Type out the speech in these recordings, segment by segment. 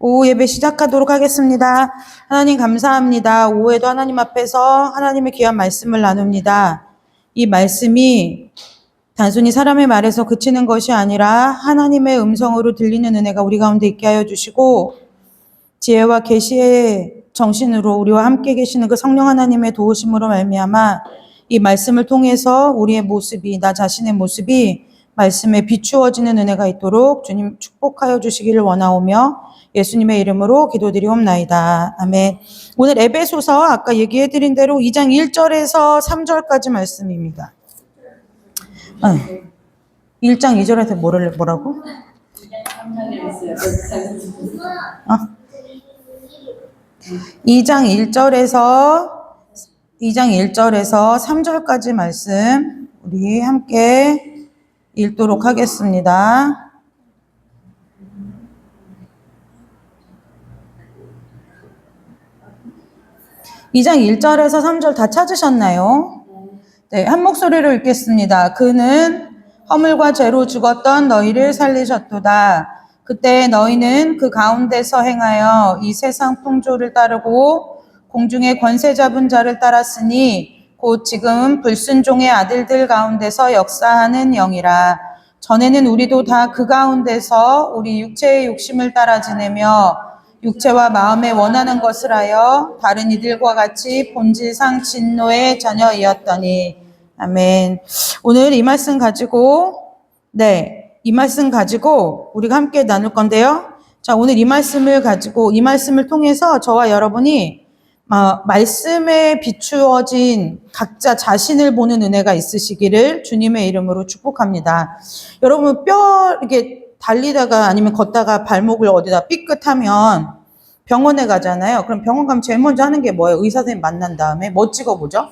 오후 예배 시작하도록 하겠습니다. 하나님 감사합니다. 오후에도 하나님 앞에서 하나님의 귀한 말씀을 나눕니다. 이 말씀이 단순히 사람의 말에서 그치는 것이 아니라 하나님의 음성으로 들리는 은혜가 우리 가운데 있게 하여 주시고 지혜와 계시의 정신으로 우리와 함께 계시는 그 성령 하나님의 도우심으로 말미암아 이 말씀을 통해서 우리의 모습이, 나 자신의 모습이 말씀에 비추어지는 은혜가 있도록 주님 축복하여 주시기를 원하오며 예수님의 이름으로 기도드리옵나이다. 아멘. 오늘 에베소서 아까 얘기해드린 대로 2장 1절에서 3절까지 말씀입니다. 1장 2절에서 뭐라고? 2장 1절에서 3절까지 말씀 우리 함께 읽도록 하겠습니다. 이 장 1절에서 3절 다 찾으셨나요? 네, 한 목소리로 읽겠습니다. 그는 허물과 죄로 죽었던 너희를 살리셨도다. 그때 너희는 그 가운데서 행하여 이 세상 풍조를 따르고 공중의 권세 잡은 자를 따랐으니 곧 지금 불순종의 아들들 가운데서 역사하는 영이라. 전에는 우리도 다 그 가운데서 우리 육체의 욕심을 따라 지내며 육체와 마음에 원하는 것을 하여 다른 이들과 같이 본질상 진노의 자녀이었더니. 아멘. 오늘 이 말씀 가지고 우리가 함께 나눌 건데요. 자, 오늘 이 말씀을 통해서 저와 여러분이 말씀에 비추어진 각자 자신을 보는 은혜가 있으시기를 주님의 이름으로 축복합니다. 여러분 이렇게 달리다가 아니면 걷다가 발목을 어디다 삐끗하면 병원에 가잖아요. 그럼 병원 가면 제일 먼저 하는 게 뭐예요? 의사 선생님 만난 다음에 뭐 찍어보죠?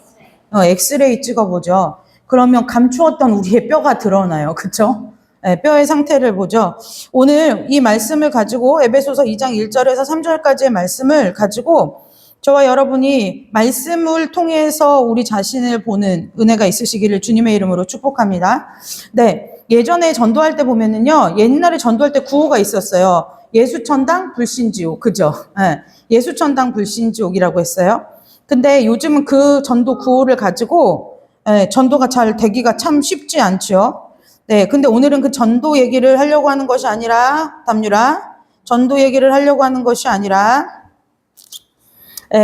엑스레이 찍어보죠. 그러면 감추었던 우리의 뼈가 드러나요. 그쵸? 네, 뼈의 상태를 보죠. 오늘 이 말씀을 가지고 에베소서 2장 1절에서 3절까지의 말씀을 가지고 저와 여러분이 말씀을 통해서 우리 자신을 보는 은혜가 있으시기를 주님의 이름으로 축복합니다. 네. 예전에 전도할 때 보면은요, 옛날에 전도할 때 구호가 있었어요. 예수천당 불신지옥, 그죠? 네. 예수천당 불신지옥이라고 했어요. 근데 요즘은 그 전도 구호를 가지고, 전도가 잘 되기가 참 쉽지 않죠. 네. 근데 오늘은 그 전도 얘기를 하려고 하는 것이 아니라, 전도 얘기를 하려고 하는 것이 아니라,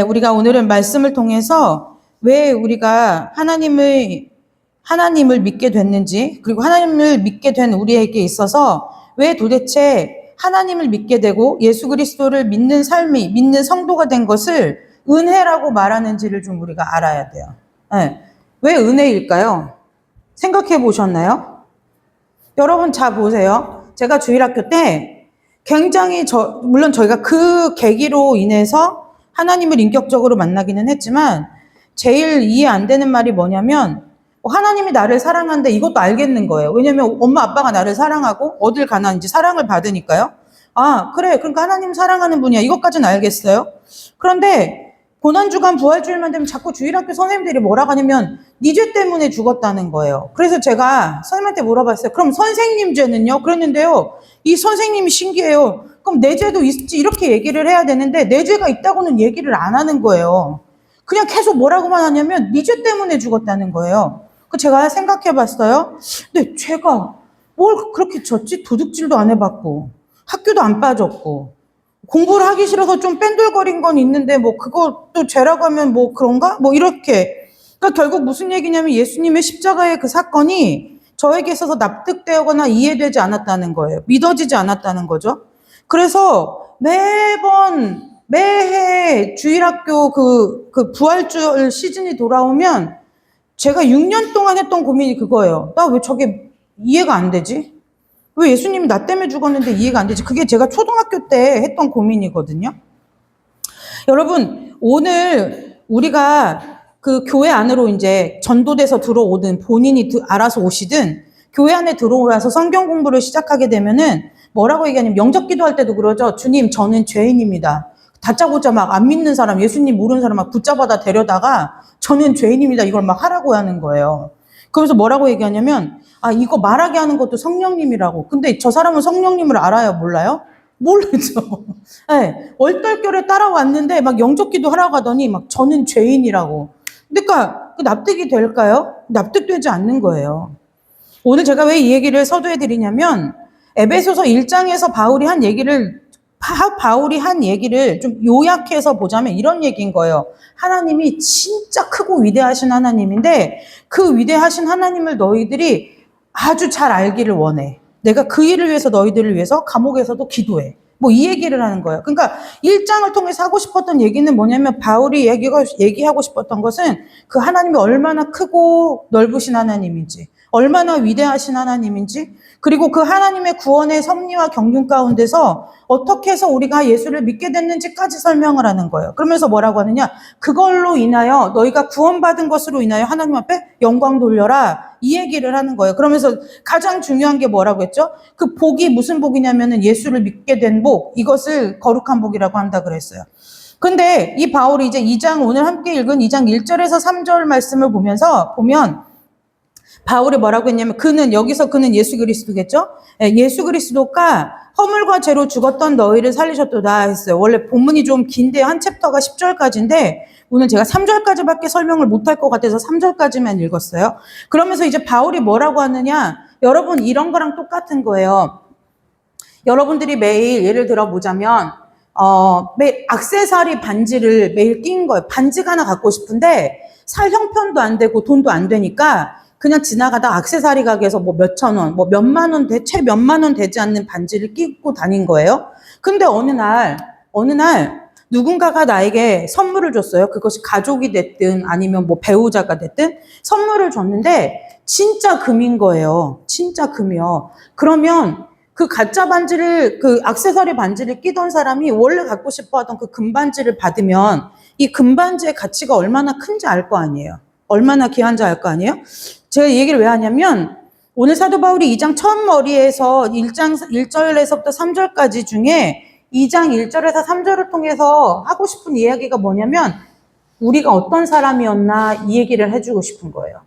우리가 오늘은 말씀을 통해서 왜 우리가 하나님을 믿게 됐는지, 그리고 하나님을 믿게 된 우리에게 있어서 왜 도대체 하나님을 믿게 되고 예수 그리스도를 믿는 성도가 된 것을 은혜라고 말하는지를 좀 우리가 알아야 돼요. 왜 은혜일까요? 생각해 보셨나요? 여러분 잘 보세요. 제가 주일학교 때 굉장히 물론 저희가 그 계기로 인해서 하나님을 인격적으로 만나기는 했지만 제일 이해 안 되는 말이 뭐냐면 하나님이 나를 사랑하는데 이것도 알겠는 거예요. 왜냐면 엄마 아빠가 나를 사랑하고 어딜 가나 이제 사랑을 받으니까요. 아, 그래. 그러니까 하나님 사랑하는 분이야. 이것까지는 알겠어요. 그런데 고난주간 부활주일만 되면 자꾸 주일학교 선생님들이 뭐라고 하냐면 네 죄 때문에 죽었다는 거예요. 그래서 제가 선생님한테 물어봤어요. 그럼 선생님 죄는요? 그랬는데요. 이 선생님이 신기해요. 그럼 내 죄도 있지 이렇게 얘기를 해야 되는데 내 죄가 있다고는 얘기를 안 하는 거예요. 그냥 계속 뭐라고만 하냐면 네 죄 때문에 죽었다는 거예요. 제가 생각해 봤어요. 근데 죄가 뭘 그렇게 졌지? 도둑질도 안 해봤고 학교도 안 빠졌고 공부를 하기 싫어서 좀 뺀돌거린 건 있는데 뭐 그것도 죄라고 하면 뭐 그런가? 뭐 이렇게. 그러니까 결국 무슨 얘기냐면 예수님의 십자가의 그 사건이 저에게 있어서 납득되거나 이해되지 않았다는 거예요. 믿어지지 않았다는 거죠. 그래서 매해 주일학교 그 부활절 시즌이 돌아오면 제가 6년 동안 했던 고민이 그거예요. 나 왜 저게 이해가 안 되지? 왜 예수님이 나 때문에 죽었는데 이해가 안 되지? 그게 제가 초등학교 때 했던 고민이거든요. 여러분, 오늘 우리가 그 교회 안으로 이제 전도돼서 들어오든 본인이 알아서 오시든 교회 안에 들어와서 성경 공부를 시작하게 되면은 뭐라고 얘기하냐면 영접 기도할 때도 그러죠. 주님, 저는 죄인입니다. 다짜고짜 막 안 믿는 사람, 예수님 모르는 사람 막 붙잡아다 데려다가 저는 죄인입니다. 이걸 막 하라고 하는 거예요. 그래서 뭐라고 얘기하냐면 이거 말하게 하는 것도 성령님이라고. 근데 저 사람은 성령님을 알아요? 몰라요? 모르죠. 네, 얼떨결에 따라왔는데 막 영접기도 하라고 하더니 막 저는 죄인이라고. 그러니까 납득이 될까요? 납득되지 않는 거예요. 오늘 제가 왜 이 얘기를 서두에 드리냐면 에베소서 1장에서 바울이 한 얘기를 좀 요약해서 보자면 이런 얘기인 거예요. 하나님이 진짜 크고 위대하신 하나님인데 그 위대하신 하나님을 너희들이 아주 잘 알기를 원해. 내가 그 일을 위해서 너희들을 위해서 감옥에서도 기도해. 뭐 이 얘기를 하는 거예요. 그러니까 1장을 통해서 하고 싶었던 얘기는 뭐냐면 바울이 얘기하고 싶었던 것은 그 하나님이 얼마나 크고 넓으신 하나님인지, 얼마나 위대하신 하나님인지, 그리고 그 하나님의 구원의 섭리와 경륜 가운데서 어떻게 해서 우리가 예수를 믿게 됐는지까지 설명을 하는 거예요. 그러면서 뭐라고 하느냐? 그걸로 인하여 너희가 구원받은 것으로 인하여 하나님 앞에 영광 돌려라. 이 얘기를 하는 거예요. 그러면서 가장 중요한 게 뭐라고 했죠? 그 복이 무슨 복이냐면은 예수를 믿게 된 복, 이것을 거룩한 복이라고 한다 그랬어요. 근데 이 바울이 이제 2장, 오늘 함께 읽은 2장 1절에서 3절 말씀을 보면 바울이 뭐라고 했냐면 여기서 그는 예수 그리스도겠죠? 예수 그리스도가 허물과 죄로 죽었던 너희를 살리셨도다 했어요. 원래 본문이 좀 긴데 한 챕터가 10절까지인데 오늘 제가 3절까지밖에 설명을 못할 것 같아서 3절까지만 읽었어요. 그러면서 이제 바울이 뭐라고 하느냐? 여러분 이런 거랑 똑같은 거예요. 여러분들이 매일 예를 들어 보자면 매일 액세서리 반지를 매일 낀 거예요. 반지가 하나 갖고 싶은데 살 형편도 안 되고 돈도 안 되니까 그냥 지나가다 액세서리 가게에서 뭐 몇천 원, 뭐 몇만 원, 채 몇만 원 되지 않는 반지를 끼고 다닌 거예요. 근데 어느 날 누군가가 나에게 선물을 줬어요. 그것이 가족이 됐든 아니면 뭐 배우자가 됐든 선물을 줬는데 진짜 금인 거예요. 진짜 금이요. 그러면 그 가짜 반지를, 그 액세서리 반지를 끼던 사람이 원래 갖고 싶어 하던 그 금반지를 받으면 이 금반지의 가치가 얼마나 큰지 알 거 아니에요. 얼마나 귀한지 알 거 아니에요? 제가 이 얘기를 왜 하냐면 오늘 사도 바울이 2장 처음 머리에서 1장 1절에서부터 3절까지 중에 2장 1절에서 3절을 통해서 하고 싶은 이야기가 뭐냐면 우리가 어떤 사람이었나 이 얘기를 해주고 싶은 거예요.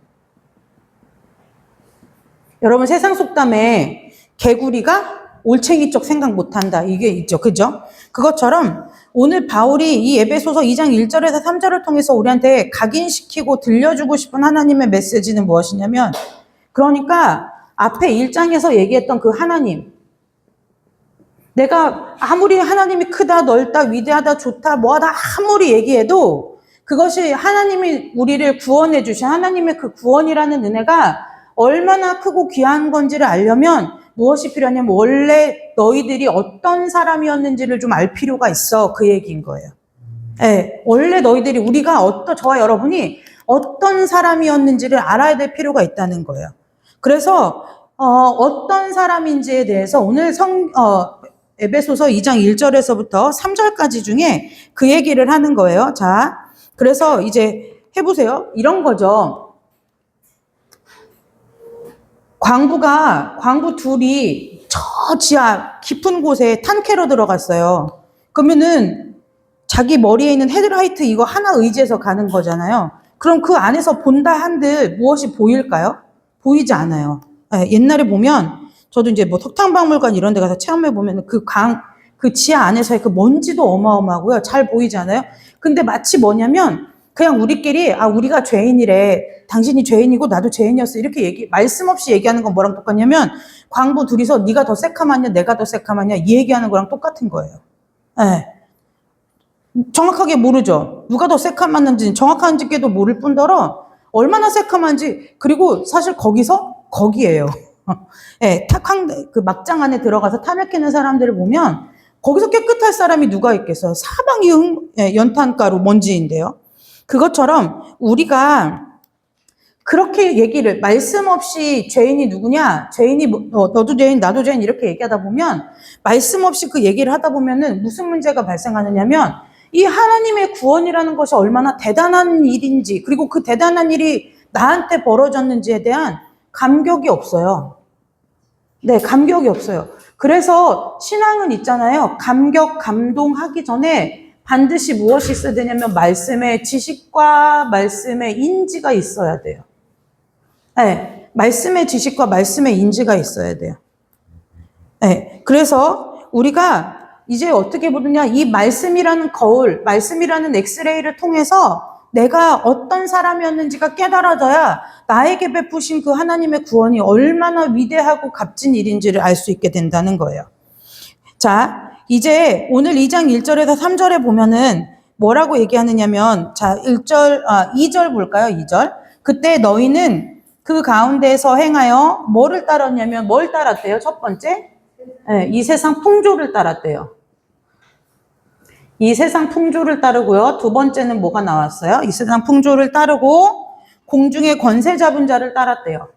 여러분 세상 속담에 개구리가 올챙이 쪽 생각 못한다 이게 있죠. 그죠? 그것처럼 오늘 바울이 이 에베소서 2장 1절에서 3절을 통해서 우리한테 각인시키고 들려주고 싶은 하나님의 메시지는 무엇이냐면 그러니까 앞에 1장에서 얘기했던 그 하나님, 내가 아무리 하나님이 크다, 넓다, 위대하다, 좋다, 뭐하다 아무리 얘기해도 그것이 하나님이 우리를 구원해 주신 하나님의 그 구원이라는 은혜가 얼마나 크고 귀한 건지를 알려면 무엇이 필요하냐면 원래 너희들이 어떤 사람이었는지를 좀 알 필요가 있어. 그 얘기인 거예요. 네, 원래 저와 여러분이 어떤 사람이었는지를 알아야 될 필요가 있다는 거예요. 그래서 어떤 사람인지에 대해서 오늘 에베소서 2장 1절에서부터 3절까지 중에 그 얘기를 하는 거예요. 자, 그래서 이제 해보세요. 이런 거죠. 광부 둘이 저 지하 깊은 곳에 탄캐로 들어갔어요. 그러면은 자기 머리에 있는 헤드라이트 이거 하나 의지해서 가는 거잖아요. 그럼 그 안에서 본다 한들 무엇이 보일까요? 보이지 않아요. 네, 옛날에 보면 저도 이제 뭐 석탄박물관 이런 데 가서 체험해 보면 그 지하 안에서의 그 먼지도 어마어마하고요. 잘 보이지 않아요? 근데 마치 뭐냐면 그냥 우리끼리 우리가 죄인이래. 당신이 죄인이고 나도 죄인이었어. 이렇게 말씀 없이 얘기하는 건 뭐랑 똑같냐면 광부 둘이서 네가 더 새카맣냐 내가 더 새카맣냐 이 얘기하는 거랑 똑같은 거예요. 네. 정확하게 모르죠. 누가 더 새카맣는지 정확한지도 모를 뿐더러 얼마나 새카만지 그리고 사실 거기에요. 네, 그 막장 안에 들어가서 탐욕하는 사람들을 보면 거기서 깨끗할 사람이 누가 있겠어요. 사방이 연탄가루 먼지인데요. 그것처럼 우리가 그렇게 얘기를 말씀 없이 죄인이 누구냐, 죄인이 너도 죄인 나도 죄인 이렇게 얘기하다 보면 말씀 없이 그 얘기를 하다 보면은 무슨 문제가 발생하느냐면 이 하나님의 구원이라는 것이 얼마나 대단한 일인지 그리고 그 대단한 일이 나한테 벌어졌는지에 대한 감격이 없어요. 네, 감격이 없어요. 그래서 신앙은 있잖아요. 감동하기 전에 반드시 무엇이 있어야 되냐면 말씀의 지식과 말씀의 인지가 있어야 돼요. 네, 말씀의 지식과 말씀의 인지가 있어야 돼요. 네, 그래서 우리가 이제 어떻게 보느냐, 이 말씀이라는 거울, 말씀이라는 엑스레이를 통해서 내가 어떤 사람이었는지가 깨달아져야 나에게 베푸신 그 하나님의 구원이 얼마나 위대하고 값진 일인지를 알 수 있게 된다는 거예요. 자, 이제 오늘 2장 1절에서 3절에 보면은 뭐라고 얘기하느냐면, 자, 2절 볼까요? 2절. 그때 너희는 그 가운데서 행하여 뭐를 따랐냐면, 뭘 따랐대요? 첫 번째? 네, 이 세상 풍조를 따랐대요. 이 세상 풍조를 따르고요. 두 번째는 뭐가 나왔어요? 이 세상 풍조를 따르고 공중의 권세 잡은 자를 따랐대요.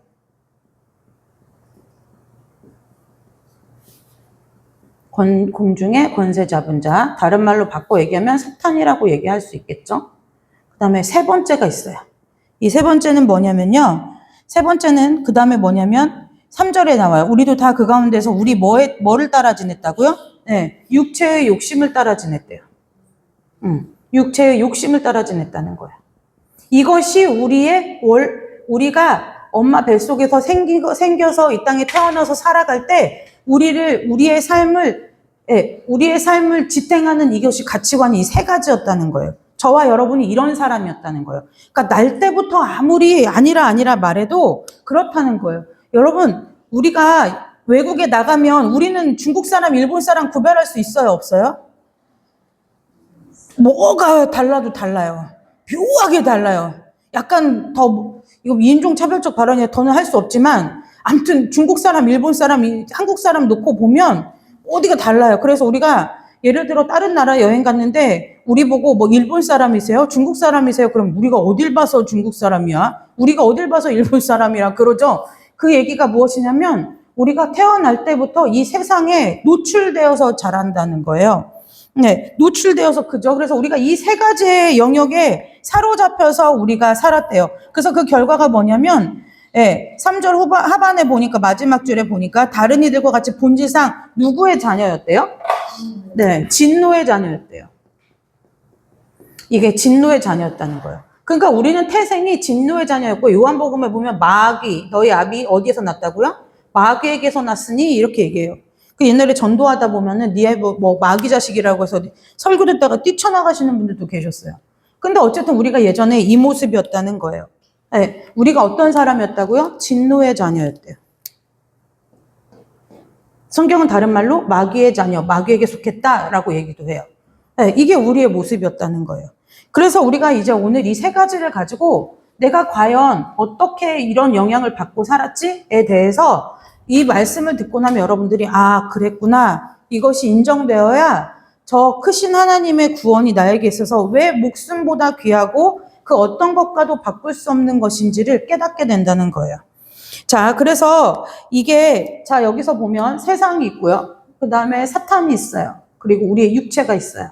공중의 권세 잡은 자, 다른 말로 바꿔 얘기하면 사탄이라고 얘기할 수 있겠죠. 그 다음에 세 번째가 있어요. 이 세 번째는 뭐냐면요, 세 번째는 그 다음에 뭐냐면 3절에 나와요. 우리도 다 그 가운데서 우리 뭐를 따라 지냈다고요? 네, 육체의 욕심을 따라 지냈대요. 육체의 욕심을 따라 지냈다는 거예요. 이것이 우리가 엄마 뱃속에서 생겨서 이 땅에 태어나서 살아갈 때 우리의 삶을 지탱하는 이것이 가치관이 이 세 가지였다는 거예요. 저와 여러분이 이런 사람이었다는 거예요. 그러니까 날 때부터 아무리 아니라 말해도 그렇다는 거예요. 여러분, 우리가 외국에 나가면 우리는 중국 사람, 일본 사람 구별할 수 있어요, 없어요? 뭐가 달라도 달라요. 묘하게 달라요. 약간 이거 인종차별적 발언이라 더는 할 수 없지만, 아무튼 중국 사람, 일본 사람, 한국 사람 놓고 보면 어디가 달라요. 그래서 우리가 예를 들어 다른 나라 여행 갔는데 우리 보고 뭐 일본 사람이세요? 중국 사람이세요? 그럼 우리가 어딜 봐서 중국 사람이야? 우리가 어딜 봐서 일본 사람이라 그러죠? 그 얘기가 무엇이냐면 우리가 태어날 때부터 이 세상에 노출되어서 자란다는 거예요. 네, 노출되어서 그죠. 그래서 우리가 이 세 가지의 영역에 사로잡혀서 우리가 살았대요. 그래서 그 결과가 뭐냐면, 3절 하반에 보니까, 마지막 줄에 보니까 다른 이들과 같이 본질상 누구의 자녀였대요? 네, 진노의 자녀였대요. 이게 진노의 자녀였다는 거예요. 그러니까 우리는 태생이 진노의 자녀였고, 요한복음에 보면 마귀, 너희 아비 어디에서 났다고요? 마귀에게서 났으니 이렇게 얘기해요. 그 옛날에 전도하다 보면은 뭐 마귀 자식이라고 해서 설교 듣다가 뛰쳐나가시는 분들도 계셨어요. 근데 어쨌든 우리가 예전에 이 모습이었다는 거예요. 네, 우리가 어떤 사람이었다고요? 진노의 자녀였대요. 성경은 다른 말로 마귀의 자녀, 마귀에게 속했다라고 얘기도 해요. 네, 이게 우리의 모습이었다는 거예요. 그래서 우리가 이제 오늘 이 세 가지를 가지고 내가 과연 어떻게 이런 영향을 받고 살았지에 대해서 이 말씀을 듣고 나면 여러분들이 그랬구나. 이것이 인정되어야 저 크신 하나님의 구원이 나에게 있어서 왜 목숨보다 귀하고 그 어떤 것과도 바꿀 수 없는 것인지를 깨닫게 된다는 거예요. 자, 그래서 자, 여기서 보면 세상이 있고요. 그 다음에 사탄이 있어요. 그리고 우리의 육체가 있어요.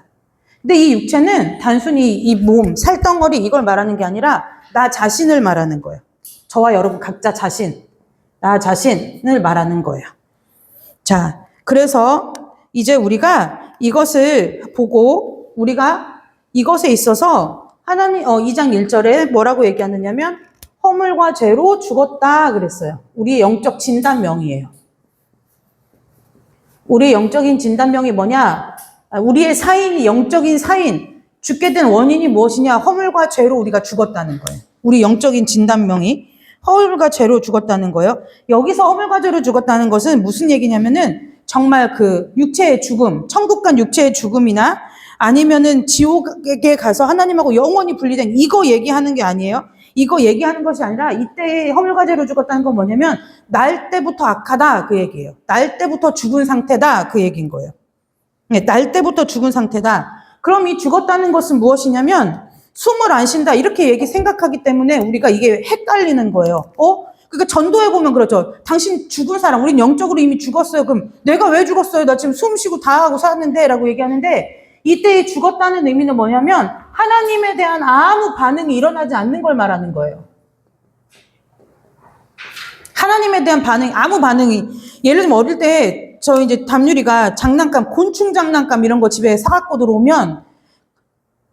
근데 이 육체는 단순히 이 몸, 살덩어리 이걸 말하는 게 아니라 나 자신을 말하는 거예요. 저와 여러분 각자 나 자신을 말하는 거예요. 자, 그래서 이제 우리가 이것을 보고 우리가 이것에 있어서 하나님 2장 1절에 뭐라고 얘기하느냐면 허물과 죄로 죽었다 그랬어요. 우리의 영적 진단명이에요. 우리의 영적인 진단명이 뭐냐? 우리의 영적인 사인, 죽게 된 원인이 무엇이냐? 허물과 죄로 우리가 죽었다는 거예요. 우리 영적인 진단명이 허물과 죄로 죽었다는 거예요. 여기서 허물과 죄로 죽었다는 것은 무슨 얘기냐면은 정말 그 육체의 죽음, 천국 간 육체의 죽음이나 아니면은 지옥에 가서 하나님하고 영원히 분리된 이거 얘기하는 게 아니에요. 이거 얘기하는 것이 아니라 이때 허물과 죄로 죽었다는 건 뭐냐면 날 때부터 악하다 그 얘기예요. 날 때부터 죽은 상태다 그 얘기인 거예요. 네, 날 때부터 죽은 상태다. 그럼 이 죽었다는 것은 무엇이냐면 숨을 안 쉰다 이렇게 생각하기 때문에 우리가 이게 헷갈리는 거예요. 그러니까 전도해 보면 그렇죠. 당신 죽은 사람, 우린 영적으로 이미 죽었어요. 그럼 내가 왜 죽었어요? 나 지금 숨 쉬고 다 하고 사는데 라고 얘기하는데 이때 죽었다는 의미는 뭐냐면 하나님에 대한 아무 반응이 일어나지 않는 걸 말하는 거예요. 하나님에 대한 아무 반응이 예를 들면 어릴 때 저 이제 담유리가 곤충 장난감 이런 거 집에 사갖고 들어오면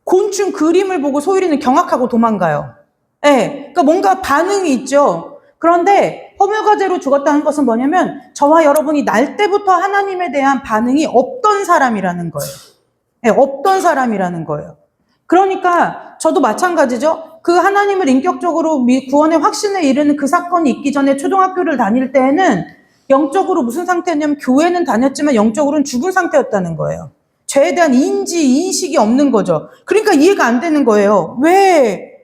곤충 그림을 보고 소율이는 경악하고 도망가요. 그러니까 뭔가 반응이 있죠. 그런데 허물과제로 죽었다는 것은 뭐냐면 저와 여러분이 날 때부터 하나님에 대한 반응이 없던 사람이라는 거예요. 네, 없던 사람이라는 거예요. 그러니까 저도 마찬가지죠. 그 하나님을 인격적으로 구원의 확신에 이르는 그 사건이 있기 전에 초등학교를 다닐 때에는 영적으로 무슨 상태였냐면 교회는 다녔지만 영적으로는 죽은 상태였다는 거예요. 죄에 대한 인식이 없는 거죠. 그러니까 이해가 안 되는 거예요. 왜?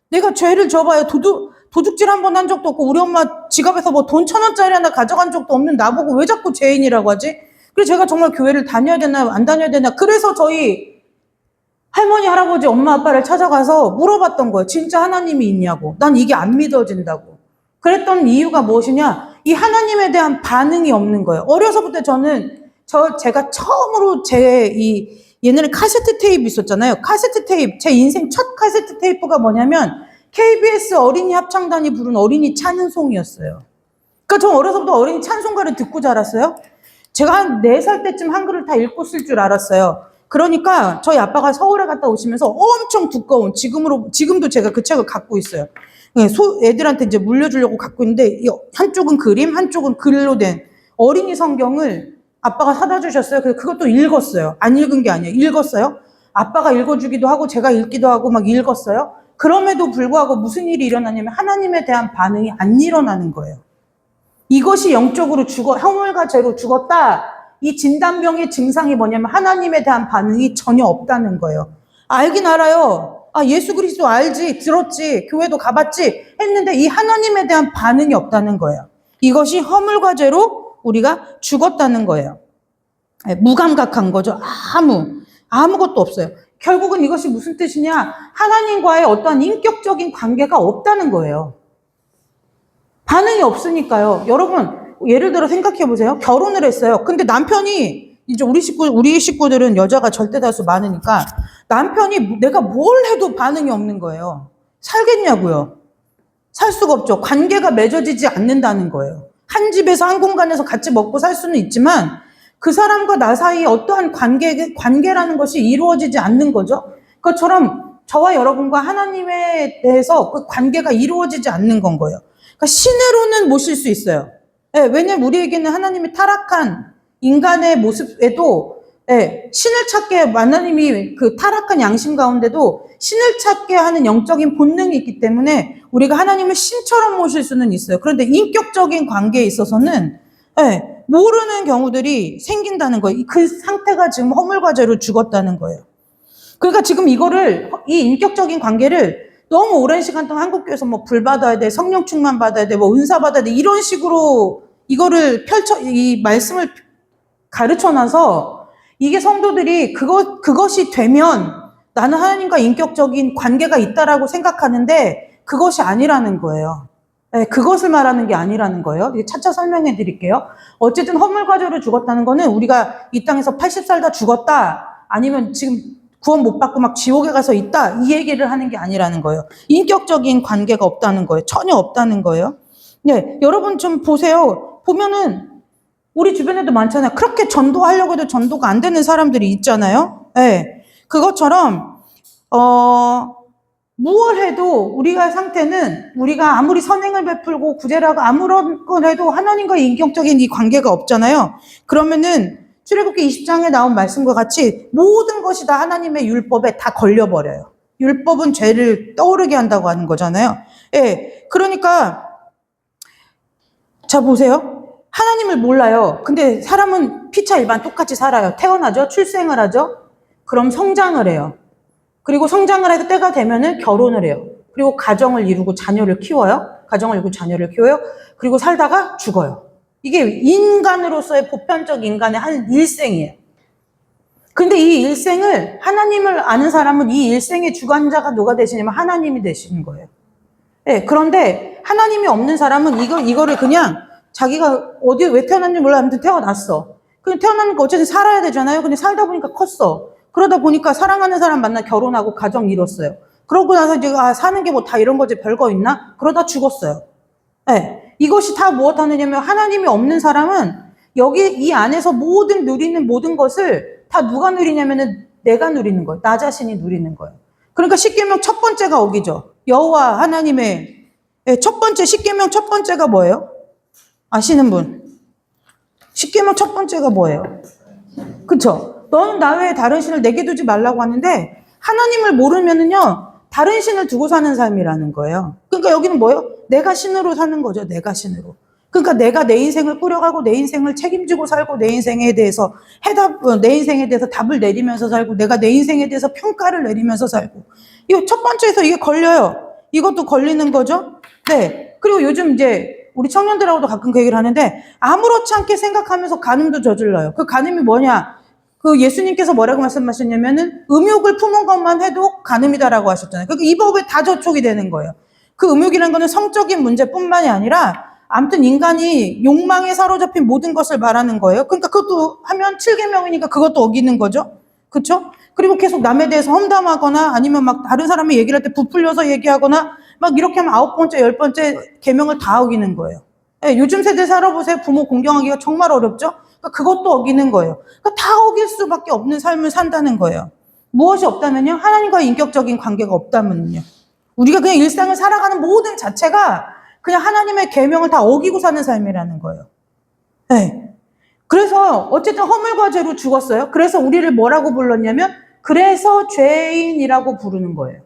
내가 죄를 져봐요. 도둑질 한 번 한 적도 없고 우리 엄마 지갑에서 뭐 돈 1,000원짜리 하나 가져간 적도 없는 나보고 왜 자꾸 죄인이라고 하지? 그래서 제가 정말 교회를 다녀야 되나 안 다녀야 되나 그래서 저희 할머니, 할아버지, 엄마, 아빠를 찾아가서 물어봤던 거예요. 진짜 하나님이 있냐고. 난 이게 안 믿어진다고. 그랬던 이유가 무엇이냐? 이 하나님에 대한 반응이 없는 거예요. 어려서부터 제가 처음으로 옛날에 카세트 테이프 있었잖아요. 카세트 테이프. 제 인생 첫 카세트 테이프가 뭐냐면 KBS 어린이 합창단이 부른 어린이 찬송이었어요. 그러니까 저 어려서부터 어린이 찬송가를 듣고 자랐어요. 제가 한 4살 때쯤 한글을 다 읽고 쓸 줄 알았어요. 그러니까 저희 아빠가 서울에 갔다 오시면서 엄청 두꺼운 지금도 제가 그 책을 갖고 있어요. 애들한테 이제 물려주려고 갖고 있는데 한쪽은 그림, 한쪽은 글로 된 어린이 성경을 아빠가 사다 주셨어요. 그래서 그것도 읽었어요. 안 읽은 게 아니에요. 읽었어요. 아빠가 읽어주기도 하고 제가 읽기도 하고 막 읽었어요. 그럼에도 불구하고 무슨 일이 일어나냐면 하나님에 대한 반응이 안 일어나는 거예요. 이것이 영적으로 허물과 죄로 죽었다. 이 진단병의 증상이 뭐냐면 하나님에 대한 반응이 전혀 없다는 거예요. 알긴 알아요. 예수 그리스도 알지, 들었지, 교회도 가봤지 했는데 이 하나님에 대한 반응이 없다는 거예요. 이것이 허물과 죄로 우리가 죽었다는 거예요. 무감각한 거죠. 아무것도 없어요. 결국은 이것이 무슨 뜻이냐? 하나님과의 어떠한 인격적인 관계가 없다는 거예요. 반응이 없으니까요. 여러분, 예를 들어 생각해 보세요. 결혼을 했어요. 근데 남편이, 이제 우리 식구들은 여자가 절대 다수 많으니까 남편이 내가 뭘 해도 반응이 없는 거예요. 살겠냐고요? 살 수가 없죠. 관계가 맺어지지 않는다는 거예요. 한 집에서 한 공간에서 같이 먹고 살 수는 있지만 그 사람과 나 사이에 어떠한 관계라는 것이 이루어지지 않는 거죠. 그것처럼 저와 여러분과 하나님에 대해서 그 관계가 이루어지지 않는 건 거예요. 그러니까 신으로는 모실 수 있어요. 왜냐면 우리에게는 하나님의 타락한 인간의 모습에도 신을 찾게 하나님이 그 타락한 양심 가운데도 신을 찾게 하는 영적인 본능이 있기 때문에 우리가 하나님을 신처럼 모실 수는 있어요. 그런데 인격적인 관계에 있어서는 모르는 경우들이 생긴다는 거예요. 그 상태가 지금 허물과 죄로 죽었다는 거예요. 그러니까 지금 이 인격적인 관계를 너무 오랜 시간 동안 한국교회에서 뭐 불 받아야 돼, 성령 충만 받아야 돼, 뭐 은사 받아야 돼, 이런 식으로 이거를 이 말씀을 가르쳐 놔서 이게 성도들이 그것이 되면 나는 하나님과 인격적인 관계가 있다라고 생각하는데 그것이 아니라는 거예요. 그것을 말하는 게 아니라는 거예요. 차차 설명해 드릴게요. 어쨌든 허물과 죄로 죽었다는 거는 우리가 이 땅에서 80 살다 죽었다, 아니면 지금 구원 못 받고 막 지옥에 가서 있다, 이 얘기를 하는 게 아니라는 거예요. 인격적인 관계가 없다는 거예요. 전혀 없다는 거예요. 여러분 좀 보세요. 보면은 우리 주변에도 많잖아요. 그렇게 전도하려고 해도 전도가 안 되는 사람들이 있잖아요. 그것처럼 무얼 해도 우리가 상태는 우리가 아무리 선행을 베풀고 구제라고 아무런 걸 해도 하나님과 인격적인 이 관계가 없잖아요. 그러면은 출애굽기 20장에 나온 말씀과 같이 모든 것이 다 하나님의 율법에 다 걸려버려요. 율법은 죄를 떠오르게 한다고 하는 거잖아요. 그러니까 자 보세요. 하나님을 몰라요. 근데 사람은 피차 일반 똑같이 살아요. 태어나죠. 출생을 하죠. 그럼 성장을 해요. 그리고 성장을 해서 때가 되면은 결혼을 해요. 그리고 가정을 이루고 자녀를 키워요. 그리고 살다가 죽어요. 이게 인간으로서의 보편적 인간의 한 일생이에요. 근데 이 일생을 하나님을 아는 사람은 이 일생의 주관자가 누가 되시냐면 하나님이 되시는 거예요. 그런데 하나님이 없는 사람은 이거를 그냥 자기가 어디에 왜 태어났는지 몰라. 아무튼 태어났어. 그냥 태어나니까 어쨌든 살아야 되잖아요. 근데 살다 보니까 컸어. 그러다 보니까 사랑하는 사람 만나 결혼하고 가정 이뤘어요. 그러고 나서 이제 사는 게 뭐 다 이런 거지 별거 있나? 그러다 죽었어요. 이것이 다 무엇 하느냐면 하나님이 없는 사람은 여기 이 안에서 누리는 모든 것을 다 누가 누리냐면은 내가 누리는 거예요. 나 자신이 누리는 거예요. 그러니까 십계명 첫 번째가 어기죠. 여호와 하나님의 첫 번째 십계명 첫 번째가 뭐예요? 아시는 분? 십계명 첫 번째가 뭐예요? 그쵸? 너는 나 외에 다른 신을 내게 두지 말라고 하는데 하나님을 모르면은요 다른 신을 두고 사는 삶이라는 거예요. 그러니까 여기는 뭐예요? 내가 신으로 사는 거죠. 내가 신으로. 그러니까 내가 내 인생을 꾸려가고 내 인생을 책임지고 살고 내 인생에 대해서 내 인생에 대해서 답을 내리면서 살고 내가 내 인생에 대해서 평가를 내리면서 살고 이거 첫 번째에서 이게 걸려요. 이것도 걸리는 거죠. 네. 그리고 요즘 이제 우리 청년들하고도 가끔 그 얘기를 하는데 아무렇지 않게 생각하면서 간음도 저질러요. 그 간음이 뭐냐? 그 예수님께서 뭐라고 말씀하셨냐면은 음욕을 품은 것만 해도 간음이다라고 하셨잖아요. 그러니까 이 법에 다 저촉이 되는 거예요. 그 음욕이라는 거는 성적인 문제뿐만이 아니라 아무튼 인간이 욕망에 사로잡힌 모든 것을 말하는 거예요. 그러니까 그것도 하면 7계명이니까 그것도 어기는 거죠. 그렇죠? 그리고 계속 남에 대해서 험담하거나 아니면 막 다른 사람이 얘기를 할 때 부풀려서 얘기하거나 막 이렇게 하면 9번째, 10번째 계명을 다 어기는 거예요. 네, 요즘 세대 살아보세요. 부모 공경하기가 정말 어렵죠? 그러니까 그것도 어기는 거예요. 그러니까 다 어길 수밖에 없는 삶을 산다는 거예요. 무엇이 없다면요? 하나님과의 인격적인 관계가 없다면요. 우리가 그냥 일상을 살아가는 모든 자체가 그냥 하나님의 계명을 다 어기고 사는 삶이라는 거예요. 네. 그래서 어쨌든 허물과 죄로 죽었어요. 그래서 우리를 뭐라고 불렀냐면 그래서 죄인이라고 부르는 거예요.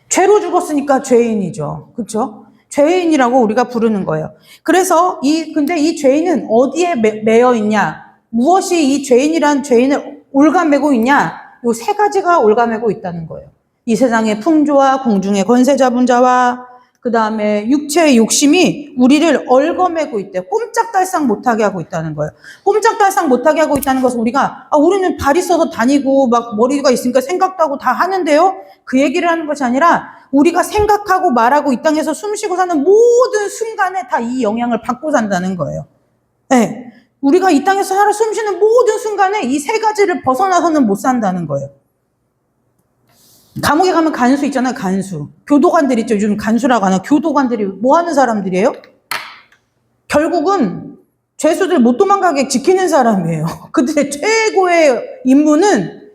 죄로 죽었으니까 죄인이죠. 그렇죠? 죄인이라고 우리가 부르는 거예요. 그래서 근데 이 죄인은 어디에 매여 있냐? 무엇이 이 죄인이란 죄인을 올가매고 있냐? 요 세 가지가 올가매고 있다는 거예요. 이 세상의 풍조와 공중의 권세 잡은 자와 그 다음에 육체의 욕심이 우리를 얽어매고 있대요. 꼼짝달싹 못하게 하고 있다는 거예요. 꼼짝달싹 못하게 하고 있다는 것은 우리는 발 있어서 다니고 막 머리가 있으니까 생각도 하고 다 하는데요. 그 얘기를 하는 것이 아니라 우리가 생각하고 말하고 이 땅에서 숨쉬고 사는 모든 순간에 다 이 영향을 받고 산다는 거예요. 네. 우리가 이 땅에서 살아 숨쉬는 모든 순간에 이 세 가지를 벗어나서는 못 산다는 거예요. 감옥에 가면 간수 있잖아요. 간수. 교도관들 있죠. 요즘 간수라고 하나. 교도관들이 뭐 하는 사람들이에요? 결국은 죄수들 못 도망가게 지키는 사람이에요. 그들의 최고의 임무는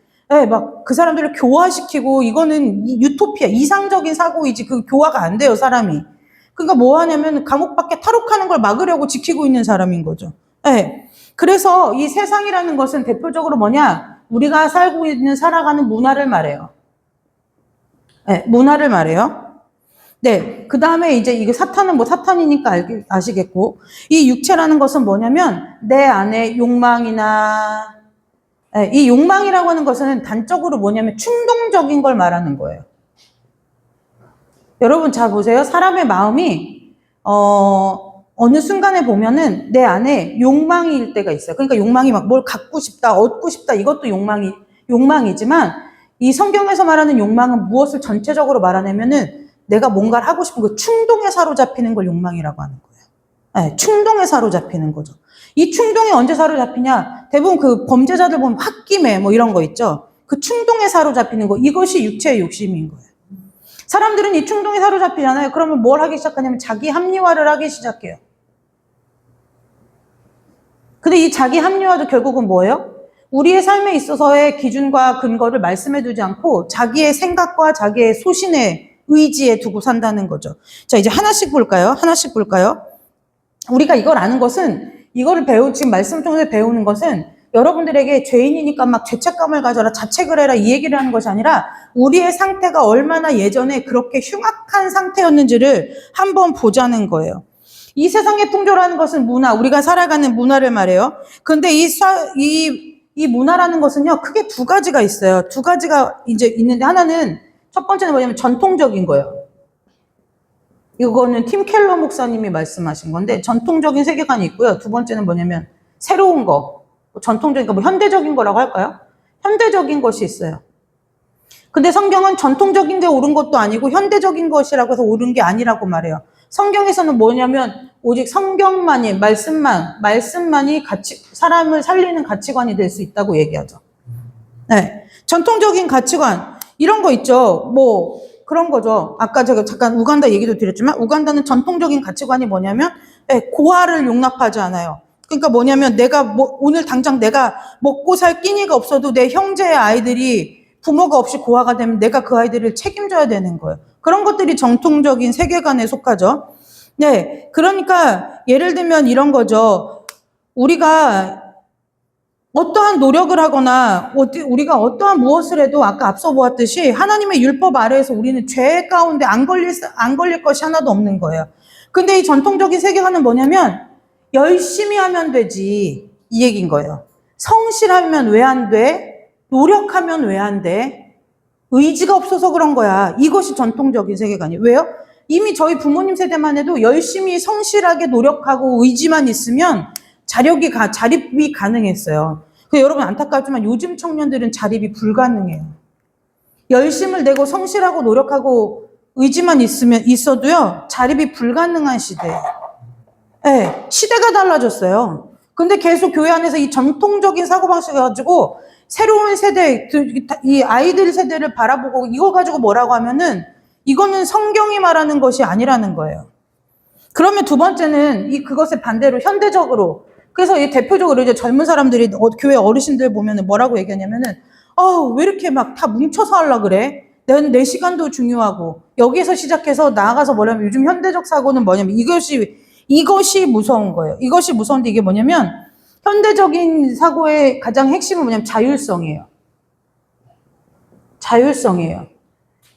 막 그 사람들을 교화시키고 이거는 유토피아, 이상적인 사고이지 그 교화가 안 돼요, 사람이. 그러니까 뭐 하냐면 감옥 밖에 탈옥하는 걸 막으려고 지키고 있는 사람인 거죠. 그래서 이 세상이라는 것은 대표적으로 뭐냐? 우리가 살고 있는 살아가는 문화를 말해요. 문화를 말해요. 네. 그 다음에 이제 이게 사탄은 뭐 사탄이니까 아시겠고, 이 육체라는 것은 뭐냐면, 내 안에 욕망이나, 이 욕망이라고 하는 것은 단적으로 뭐냐면 충동적인 걸 말하는 거예요. 여러분 잘 보세요. 사람의 마음이, 어느 순간에 보면은 내 안에 욕망일 때가 있어요. 그러니까 욕망이 막 뭘 갖고 싶다, 얻고 싶다, 이것도 욕망이지만, 이 성경에서 말하는 욕망은 무엇을 전체적으로 말하냐면은 내가 뭔가를 하고 싶은 그 충동에 사로잡히는 걸 욕망이라고 하는 거예요. 충동에 사로잡히는 거죠. 이 충동이 언제 사로잡히냐? 대부분 그 범죄자들 보면 홧김에 뭐 이런 거 있죠. 그 충동에 사로잡히는 거, 이것이 육체의 욕심인 거예요. 사람들은 이 충동에 사로잡히잖아요. 그러면 뭘 하기 시작하냐면 자기 합리화를 하기 시작해요. 근데 이 자기 합리화도 결국은 뭐예요? 우리의 삶에 있어서의 기준과 근거를 말씀해 두지 않고 자기의 생각과 자기의 소신의 의지에 두고 산다는 거죠. 자, 이제 하나씩 볼까요? 우리가 이걸 아는 것은, 이거를 지금 말씀 통해서 배우는 것은 여러분들에게 죄인이니까 막 죄책감을 가져라, 자책을 해라, 이 얘기를 하는 것이 아니라 우리의 상태가 얼마나 예전에 그렇게 흉악한 상태였는지를 한번 보자는 거예요. 이 세상의 풍조라는 것은 문화, 우리가 살아가는 문화를 말해요. 근데 이 문화라는 것은요, 크게 두 가지가 있어요. 두 가지가 이제 있는데, 하나는, 첫 번째는 뭐냐면 전통적인 거예요. 이거는 팀 켈러 목사님이 말씀하신 건데, 전통적인 세계관이 있고요. 두 번째는 뭐냐면, 새로운 거. 전통적인 거, 뭐 현대적인 거라고 할까요? 현대적인 것이 있어요. 근데 성경은 전통적인 게 옳은 것도 아니고, 현대적인 것이라고 해서 옳은 게 아니라고 말해요. 성경에서는 뭐냐면 오직 성경만이, 말씀만이 사람을 살리는 가치관이 될 수 있다고 얘기하죠. 네. 전통적인 가치관, 이런 거 있죠. 뭐 그런 거죠. 아까 제가 잠깐 우간다 얘기도 드렸지만, 우간다는 전통적인 가치관이 뭐냐면 고아를 용납하지 않아요. 그러니까 뭐냐면 오늘 당장 내가 먹고 살 끼니가 없어도 내 형제의 아이들이 부모가 없이 고아가 되면 내가 그 아이들을 책임져야 되는 거예요. 그런 것들이 정통적인 세계관에 속하죠. 네, 그러니까 예를 들면 이런 거죠. 우리가 어떠한 노력을 하거나 우리가 어떠한 무엇을 해도 아까 앞서 보았듯이 하나님의 율법 아래에서 우리는 죄 가운데 안 걸릴 것이 하나도 없는 거예요. 근데 이 전통적인 세계관은 뭐냐면 열심히 하면 되지 이 얘기인 거예요. 성실하면 왜 안 돼? 노력하면 왜 안 돼? 의지가 없어서 그런 거야. 이것이 전통적인 세계관이에요. 왜요? 이미 저희 부모님 세대만 해도 열심히 성실하게 노력하고 의지만 있으면 자립이 가능했어요. 여러분 안타깝지만 요즘 청년들은 자립이 불가능해요. 열심을 내고 성실하고 노력하고 의지만 있어도요, 자립이 불가능한 시대예요. 네, 시대가 달라졌어요. 근데 계속 교회 안에서 이 전통적인 사고방식을 가지고 새로운 세대, 이 아이들 세대를 바라보고 이거 가지고 뭐라고 하면은 이거는 성경이 말하는 것이 아니라는 거예요. 그러면 두 번째는 그것에 반대로 현대적으로, 그래서 이 대표적으로 이제 젊은 사람들이 교회 어르신들 보면은 뭐라고 얘기하냐면은 왜 이렇게 막 다 뭉쳐서 하려 그래? 내 시간도 중요하고 여기에서 시작해서 나아가서 뭐냐면 요즘 현대적 사고는 뭐냐면 이것이 무서운 거예요. 이것이 무서운데 이게 뭐냐면 현대적인 사고의 가장 핵심은 뭐냐면 자율성이에요. 자율성이에요.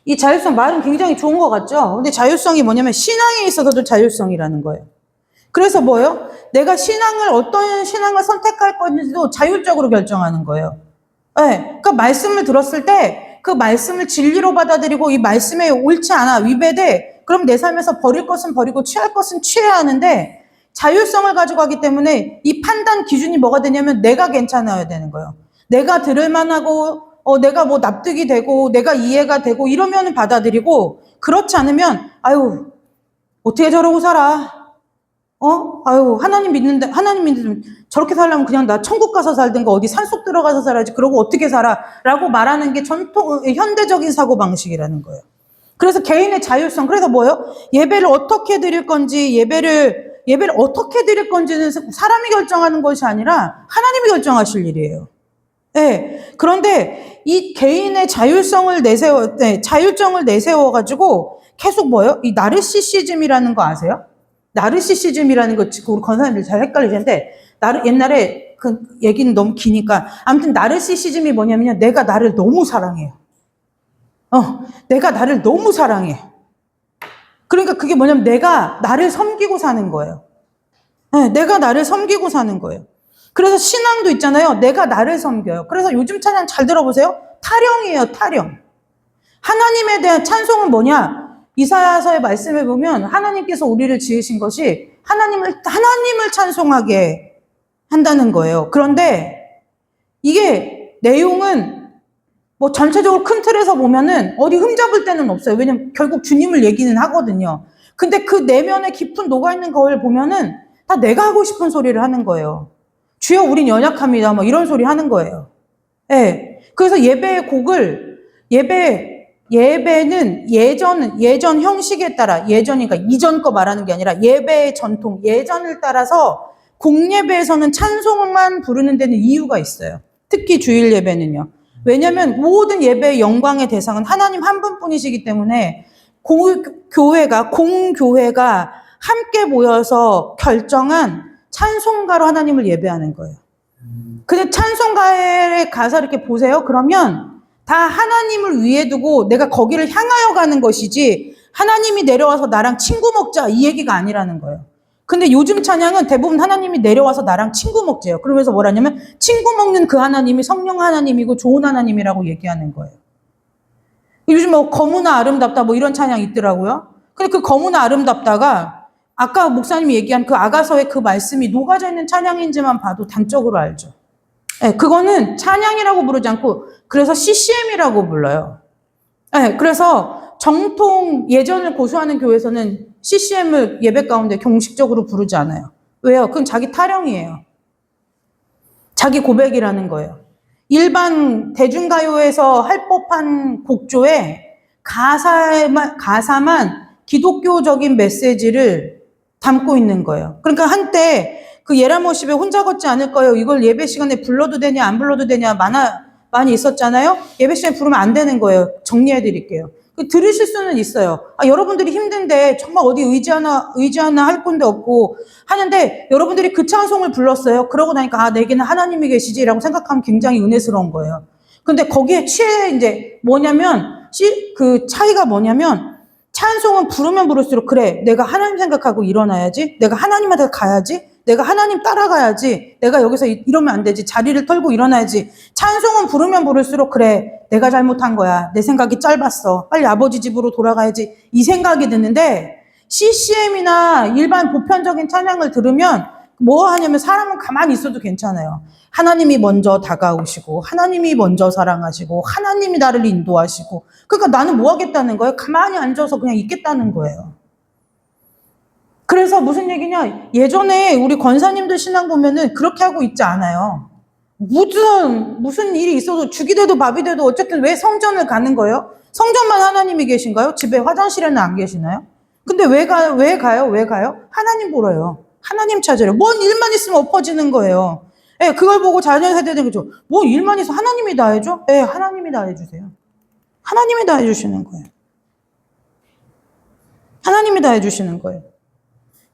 이 자율성 말은 굉장히 좋은 것 같죠? 근데 자율성이 뭐냐면 신앙에 있어서도 자율성이라는 거예요. 그래서 뭐예요? 내가 어떤 신앙을 선택할 건지도 자율적으로 결정하는 거예요. 네. 그 말씀을 들었을 때 그 말씀을 진리로 받아들이고 이 말씀에 옳지 않아, 위배돼. 그럼 내 삶에서 버릴 것은 버리고 취할 것은 취해야 하는데 자율성을 가지고 하기 때문에 이 판단 기준이 뭐가 되냐면 내가 괜찮아야 되는 거예요. 내가 들을 만하고 내가 뭐 납득이 되고 내가 이해가 되고 이러면 받아들이고 그렇지 않으면 아유 어떻게 저러고 살아? 하나님 믿는데 저렇게 살려면 그냥 나 천국 가서 살든가 어디 산속 들어가서 살아야지. 그러고 어떻게 살아? 라고 말하는 게 현대적인 사고방식이라는 거예요. 그래서 개인의 자율성. 그래서 뭐예요? 예배를 어떻게 드릴 건지, 예배를 어떻게 드릴 건지는 사람이 결정하는 것이 아니라 하나님이 결정하실 일이에요. 네. 그런데 이 개인의 자율성을 내세워가지고 계속 뭐예요? 이 나르시시즘이라는 거 아세요? 나르시시즘이라는 거 우리 권사님들 잘 헷갈리시는데 옛날에 그 얘기는 너무 기니까 아무튼 나르시시즘이 뭐냐면요. 내가 나를 너무 사랑해요. 내가 나를 너무 사랑해. 그러니까 그게 뭐냐면 내가 나를 섬기고 사는 거예요. 네, 내가 나를 섬기고 사는 거예요. 그래서 신앙도 있잖아요. 내가 나를 섬겨요. 그래서 요즘 찬양 잘 들어보세요. 타령이에요, 타령. 하나님에 대한 찬송은 뭐냐? 이사야서의 말씀을 보면 하나님께서 우리를 지으신 것이 하나님을 찬송하게 한다는 거예요. 그런데 이게 내용은 뭐 전체적으로 큰 틀에서 보면은 어디 흠잡을 데는 없어요. 왜냐면 결국 주님을 얘기는 하거든요. 근데 그 내면에 깊은 녹아있는 걸 보면은 다 내가 하고 싶은 소리를 하는 거예요. 주여 우린 연약합니다. 뭐 이런 소리 하는 거예요. 네. 그래서 예배의 곡을 예배는 예전 형식에 따라 그러니까 이전 거 말하는 게 아니라 예배의 전통, 예전을 따라서 공예배에서는 찬송만 부르는 데는 이유가 있어요. 특히 주일 예배는요. 왜냐하면 모든 예배의 영광의 대상은 하나님 한 분뿐이시기 때문에 공교회가 함께 모여서 결정한 찬송가로 하나님을 예배하는 거예요. 근데 찬송가의 가사 이렇게 보세요. 그러면 다 하나님을 위해 두고 내가 거기를 향하여 가는 것이지 하나님이 내려와서 나랑 친구 먹자 이 얘기가 아니라는 거예요. 근데 요즘 찬양은 대부분 하나님이 내려와서 나랑 친구 먹재요. 그러면서 뭐라냐면 친구 먹는 그 하나님이 성령 하나님이고 좋은 하나님이라고 얘기하는 거예요. 요즘 뭐 거무나 아름답다 뭐 이런 찬양 있더라고요. 근데 그 거무나 아름답다가 아까 목사님이 얘기한 그 아가서의 그 말씀이 녹아져 있는 찬양인지만 봐도 단적으로 알죠. 네, 그거는 찬양이라고 부르지 않고 그래서 CCM이라고 불러요. 네, 그래서 정통 예전을 고수하는 교회에서는 CCM을 예배 가운데 공식적으로 부르지 않아요. 왜요? 그건 자기 타령이에요. 자기 고백이라는 거예요. 일반 대중가요에서 할 법한 곡조에 가사만 기독교적인 메시지를 담고 있는 거예요. 그러니까 한때 그 예라모십에 혼자 걷지 않을 거예요. 이걸 예배 시간에 불러도 되냐 안 불러도 되냐 많이 있었잖아요. 예배 시간에 부르면 안 되는 거예요. 정리해 드릴게요. 들으실 수는 있어요. 여러분들이 힘든데 정말 어디 의지하나 할 건데 없고 하는데 여러분들이 그 찬송을 불렀어요. 그러고 나니까 내게는 하나님이 계시지라고 생각하면 굉장히 은혜스러운 거예요. 근데 거기에 이제 뭐냐면 그 차이가 뭐냐면 찬송은 부르면 부를수록 그래 내가 하나님 생각하고 일어나야지, 내가 하나님한테 가야지, 내가 하나님 따라가야지, 내가 여기서 이러면 안 되지, 자리를 털고 일어나야지. 찬송은 부르면 부를수록 그래 내가 잘못한 거야, 내 생각이 짧았어, 빨리 아버지 집으로 돌아가야지, 이 생각이 드는데 CCM이나 일반 보편적인 찬양을 들으면 뭐 하냐면 사람은 가만히 있어도 괜찮아요. 하나님이 먼저 다가오시고 하나님이 먼저 사랑하시고 하나님이 나를 인도하시고, 그러니까 나는 뭐 하겠다는 거예요? 가만히 앉아서 그냥 있겠다는 거예요. 그래서 무슨 얘기냐, 예전에 우리 권사님들 신앙 보면은 그렇게 하고 있지 않아요. 무슨 일이 있어도 죽이 돼도 밥이 돼도 어쨌든 왜 성전을 가는 거예요? 성전만 하나님이 계신가요? 집에 화장실에는 안 계시나요? 근데 왜 가요? 하나님 보러요. 하나님 찾으려. 뭔 일만 있으면 엎어지는 거예요. 예, 그걸 보고 자녀 세대들은 그죠. 뭐 일만 있어 하나님이 다 해줘? 예, 하나님이 다 해주세요. 하나님이 다 해주시는 거예요. 하나님이 다 해주시는 거예요.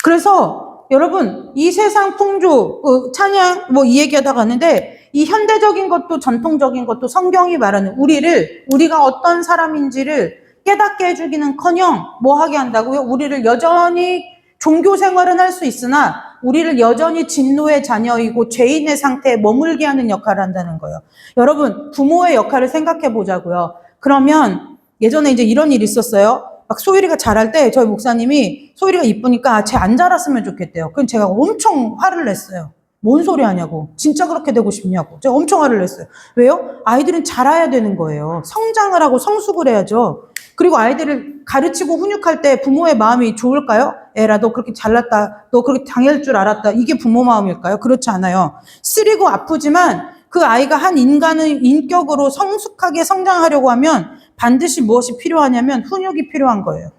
그래서 여러분 이 세상 풍조, 찬양 이 얘기하다가 갔는데 이 현대적인 것도 전통적인 것도 성경이 말하는 우리가 어떤 사람인지를 깨닫게 해주기는커녕 뭐 하게 한다고요? 우리를 여전히 종교 생활은 할 수 있으나 우리를 여전히 진노의 자녀이고 죄인의 상태에 머물게 하는 역할을 한다는 거예요. 여러분 부모의 역할을 생각해 보자고요. 그러면 예전에 이제 이런 일이 있었어요. 막 소율이가 자랄 때 저희 목사님이 소율이가 이쁘니까 쟤 안 자랐으면 좋겠대요. 그럼 제가 엄청 화를 냈어요. 뭔 소리 하냐고. 진짜 그렇게 되고 싶냐고. 제가 엄청 화를 냈어요. 왜요? 아이들은 자라야 되는 거예요. 성장을 하고 성숙을 해야죠. 그리고 아이들을 가르치고 훈육할 때 부모의 마음이 좋을까요? 에라 너 그렇게 잘났다, 너 그렇게 당할 줄 알았다, 이게 부모 마음일까요? 그렇지 않아요. 쓰리고 아프지만 그 아이가 한 인간의 인격으로 성숙하게 성장하려고 하면 반드시 무엇이 필요하냐면 훈육이 필요한 거예요.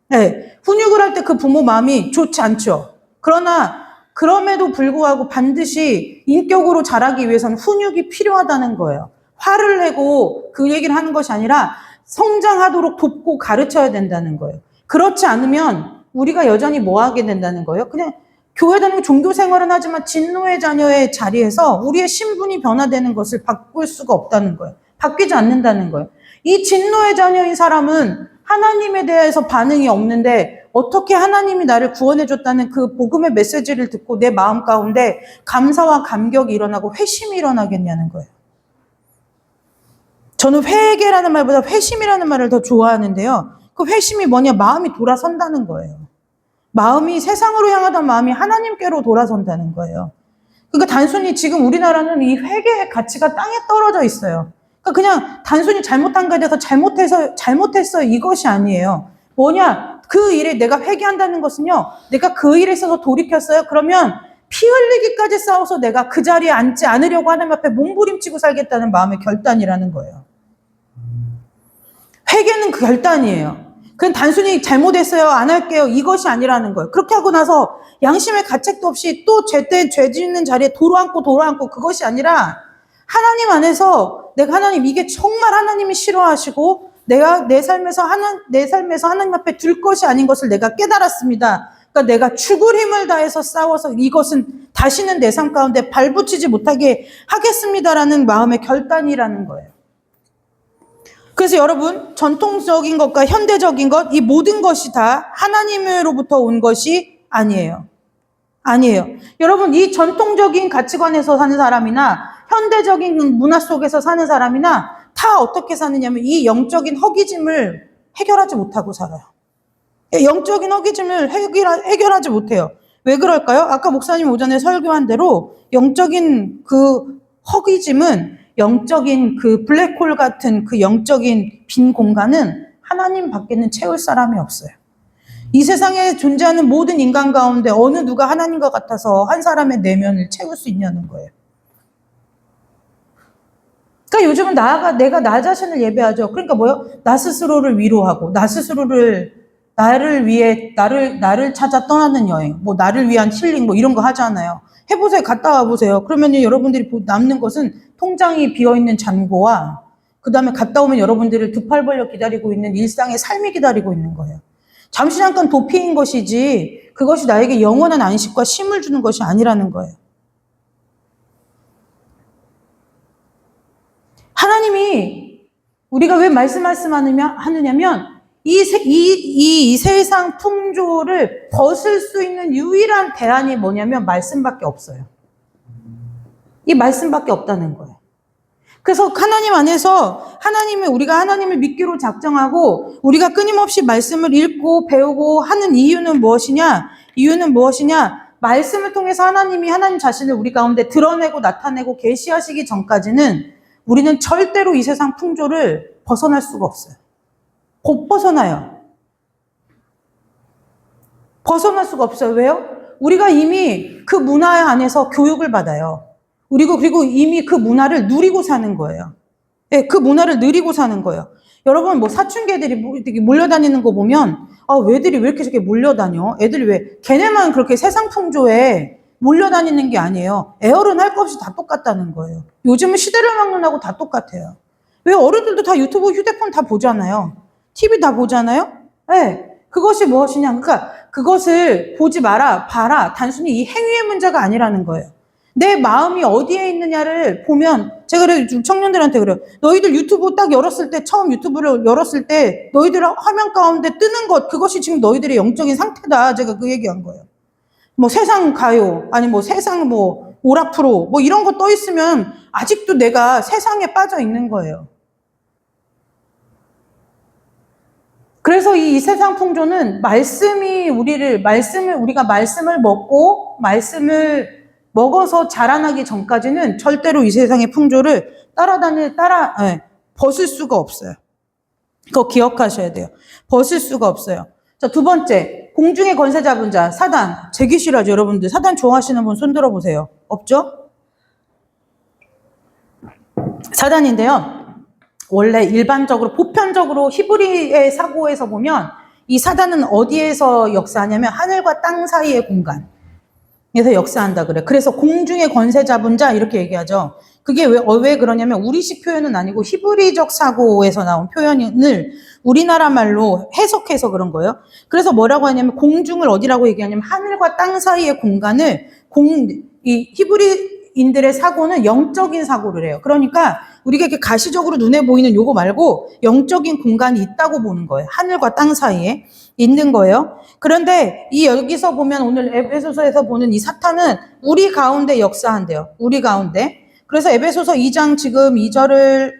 네, 훈육을 할 때 그 부모 마음이 좋지 않죠. 그러나 그럼에도 불구하고 반드시 인격으로 자라기 위해서는 훈육이 필요하다는 거예요. 화를 내고 그 얘기를 하는 것이 아니라 성장하도록 돕고 가르쳐야 된다는 거예요. 그렇지 않으면 우리가 여전히 뭐 하게 된다는 거예요? 그냥 교회 다니고 종교 생활은 하지만 진노의 자녀의 자리에서 우리의 신분이 변화되는 것을 바꿀 수가 없다는 거예요. 바뀌지 않는다는 거예요. 이 진노의 자녀인 사람은 하나님에 대해서 반응이 없는데 어떻게 하나님이 나를 구원해줬다는 그 복음의 메시지를 듣고 내 마음 가운데 감사와 감격이 일어나고 회심이 일어나겠냐는 거예요. 저는 회개라는 말보다 회심이라는 말을 더 좋아하는데요. 그 회심이 뭐냐? 마음이 돌아선다는 거예요. 마음이 세상으로 향하던 마음이 하나님께로 돌아선다는 거예요. 그러니까 단순히 지금 우리나라는 이 회개의 가치가 땅에 떨어져 있어요. 그러니까 그냥 단순히 잘못한 거에 대해서 잘못했어요. 이것이 아니에요. 뭐냐? 그 일에 내가 회개한다는 것은요. 내가 그 일에 있어서 돌이켰어요. 그러면 피 흘리기까지 싸워서 내가 그 자리에 앉지 않으려고 하나님 앞에 몸부림치고 살겠다는 마음의 결단이라는 거예요. 회개는 그 결단이에요. 그냥 단순히 잘못했어요, 안 할게요, 이것이 아니라는 거예요. 그렇게 하고 나서 양심의 가책도 없이 또 제때 죄 짓는 자리에 도로앉고 그것이 아니라 하나님 안에서 내가 하나님 이게 정말 하나님이 싫어하시고 내가 내 삶에서 하나님 앞에 둘 것이 아닌 것을 내가 깨달았습니다. 그러니까 내가 죽을 힘을 다해서 싸워서 이것은 다시는 내 삶 가운데 발붙이지 못하게 하겠습니다라는 마음의 결단이라는 거예요. 그래서 여러분 전통적인 것과 현대적인 것, 이 모든 것이 다 하나님으로부터 온 것이 아니에요. 여러분 이 전통적인 가치관에서 사는 사람이나 현대적인 문화 속에서 사는 사람이나 다 어떻게 사느냐면 이 영적인 허기짐을 해결하지 못하고 살아요. 영적인 허기짐을 해결하지 못해요. 왜 그럴까요? 아까 목사님 오전에 설교한 대로 영적인 그 허기짐은 영적인 그 블랙홀 같은 그 영적인 빈 공간은 하나님 밖에는 채울 사람이 없어요. 이 세상에 존재하는 모든 인간 가운데 어느 누가 하나님과 같아서 한 사람의 내면을 채울 수 있냐는 거예요. 그러니까 요즘은 내가 나 자신을 예배하죠. 그러니까 뭐요? 나 스스로를 위로하고 나 스스로를 나를 위해 나를 찾아 떠나는 여행, 뭐 나를 위한 힐링 뭐 이런 거 하잖아요. 해보세요. 갔다 와보세요. 그러면 여러분들이 남는 것은 통장이 비어있는 잔고와 그 다음에 갔다 오면 여러분들을 두 팔 벌려 기다리고 있는 일상의 삶이 기다리고 있는 거예요. 잠시 잠깐 도피인 것이지 그것이 나에게 영원한 안식과 쉼을 주는 것이 아니라는 거예요. 하나님이 우리가 왜 하느냐면 이 세상 풍조를 벗을 수 있는 유일한 대안이 뭐냐면 말씀밖에 없어요. 이 말씀밖에 없다는 거예요. 그래서 하나님 안에서 우리가 하나님을 믿기로 작정하고 우리가 끊임없이 말씀을 읽고 배우고 하는 이유는 무엇이냐? 말씀을 통해서 하나님 자신을 우리 가운데 드러내고 나타내고 계시하시기 전까지는 우리는 절대로 이 세상 풍조를 벗어날 수가 없어요. 못 벗어나요. 벗어날 수가 없어요. 왜요? 우리가 이미 그 문화 안에서 교육을 받아요. 그리고 이미 그 문화를 누리고 사는 거예요. 네, 그 문화를 누리고 사는 거예요. 여러분, 사춘기들이 몰려다니는 거 보면, 애들이 왜 이렇게 저렇게 몰려다녀? 애들이 왜, 걔네만 그렇게 세상 풍조에 몰려다니는 게 아니에요. 에어른 할 것 없이 다 똑같다는 거예요. 요즘은 시대를 막론하고 다 똑같아요. 왜 어른들도 다 유튜브, 휴대폰 다 보잖아요. TV 다 보잖아요? 네. 그것이 무엇이냐? 그러니까 그것을 보지 마라, 봐라. 단순히 이 행위의 문제가 아니라는 거예요. 내 마음이 어디에 있느냐를 보면, 제가 그래요, 청년들한테 그래요. 너희들 유튜브 딱 열었을 때, 처음 유튜브를 열었을 때, 너희들 화면 가운데 뜨는 것, 그것이 지금 너희들의 영적인 상태다. 제가 그 얘기한 거예요. 세상 가요, 아니 세상 오라프로, 이런 거 떠 있으면, 아직도 내가 세상에 빠져 있는 거예요. 그래서 이 세상 풍조는 우리가 말씀을 먹어서 자라나기 전까지는 절대로 이 세상의 풍조를 벗을 수가 없어요. 그거 기억하셔야 돼요. 벗을 수가 없어요. 자, 두 번째, 공중의 권세 잡은 자, 사단. 제기 싫어하죠, 여러분들. 사단 좋아하시는 분 손 들어보세요. 없죠? 사단인데요. 원래 일반적으로, 보편적으로 히브리의 사고에서 보면 이 사단은 어디에서 역사하냐면 하늘과 땅 사이의 공간에서 역사한다 그래. 그래서 공중의 권세 잡은 자 이렇게 얘기하죠. 그게 왜 그러냐면 우리식 표현은 아니고 히브리적 사고에서 나온 표현을 우리나라 말로 해석해서 그런 거예요. 그래서 뭐라고 하냐면 공중을 어디라고 얘기하냐면 하늘과 땅 사이의 공간을 이 히브리인들의 사고는 영적인 사고를 해요. 그러니까 우리가 이렇게 가시적으로 눈에 보이는 요거 말고 영적인 공간이 있다고 보는 거예요. 하늘과 땅 사이에 있는 거예요. 그런데 여기서 보면 오늘 에베소서에서 보는 이 사탄은 우리 가운데 역사한대요. 우리 가운데. 그래서 에베소서 2장 지금 2절을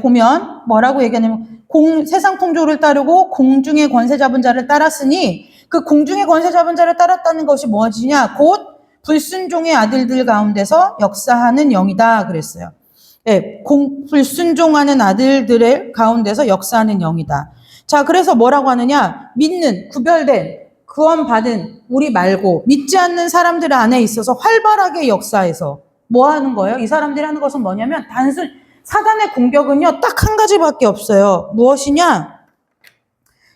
보면 뭐라고 얘기하냐면 세상 풍조를 따르고 공중의 권세 잡은 자를 따랐으니 그 공중의 권세 잡은 자를 따랐다는 것이 무엇이냐? 곧 불순종의 아들들 가운데서 역사하는 영이다 그랬어요. 네, 불순종하는 아들들의 가운데서 역사하는 영이다. 자, 그래서 뭐라고 하느냐? 믿는, 구별된, 구원받은 우리 말고 믿지 않는 사람들 안에 있어서 활발하게 역사해서 뭐 하는 거예요? 이 사람들이 하는 것은 뭐냐면 단순 사단의 공격은요, 딱 한 가지밖에 없어요. 무엇이냐?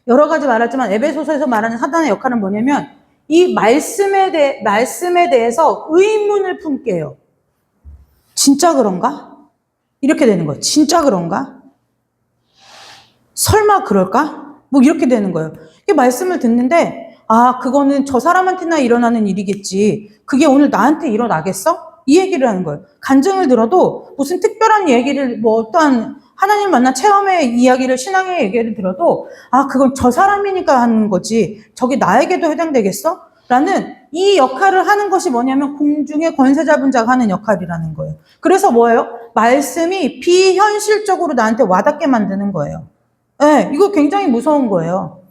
여러 가지 말했지만 에베소서에서 말하는 사단의 역할은 뭐냐면 이 말씀에 대해서 의문을 품게 해요. 진짜 그런가? 이렇게 되는 거예요. 진짜 그런가? 설마 그럴까? 이렇게 되는 거예요. 이 말씀을 듣는데 그거는 저 사람한테나 일어나는 일이겠지. 그게 오늘 나한테 일어나겠어? 이 얘기를 하는 거예요. 간증을 들어도 무슨 특별한 얘기를 어떠한 하나님 만난 체험의 이야기를 신앙의 얘기를 들어도 그건 저 사람이니까 하는 거지. 저게 나에게도 해당되겠어? 라는 이 역할을 하는 것이 뭐냐면 공중의 권세 잡은 자가 하는 역할이라는 거예요. 그래서 뭐예요? 말씀이 비현실적으로 나한테 와닿게 만드는 거예요. 네, 이거 굉장히 무서운 거예요.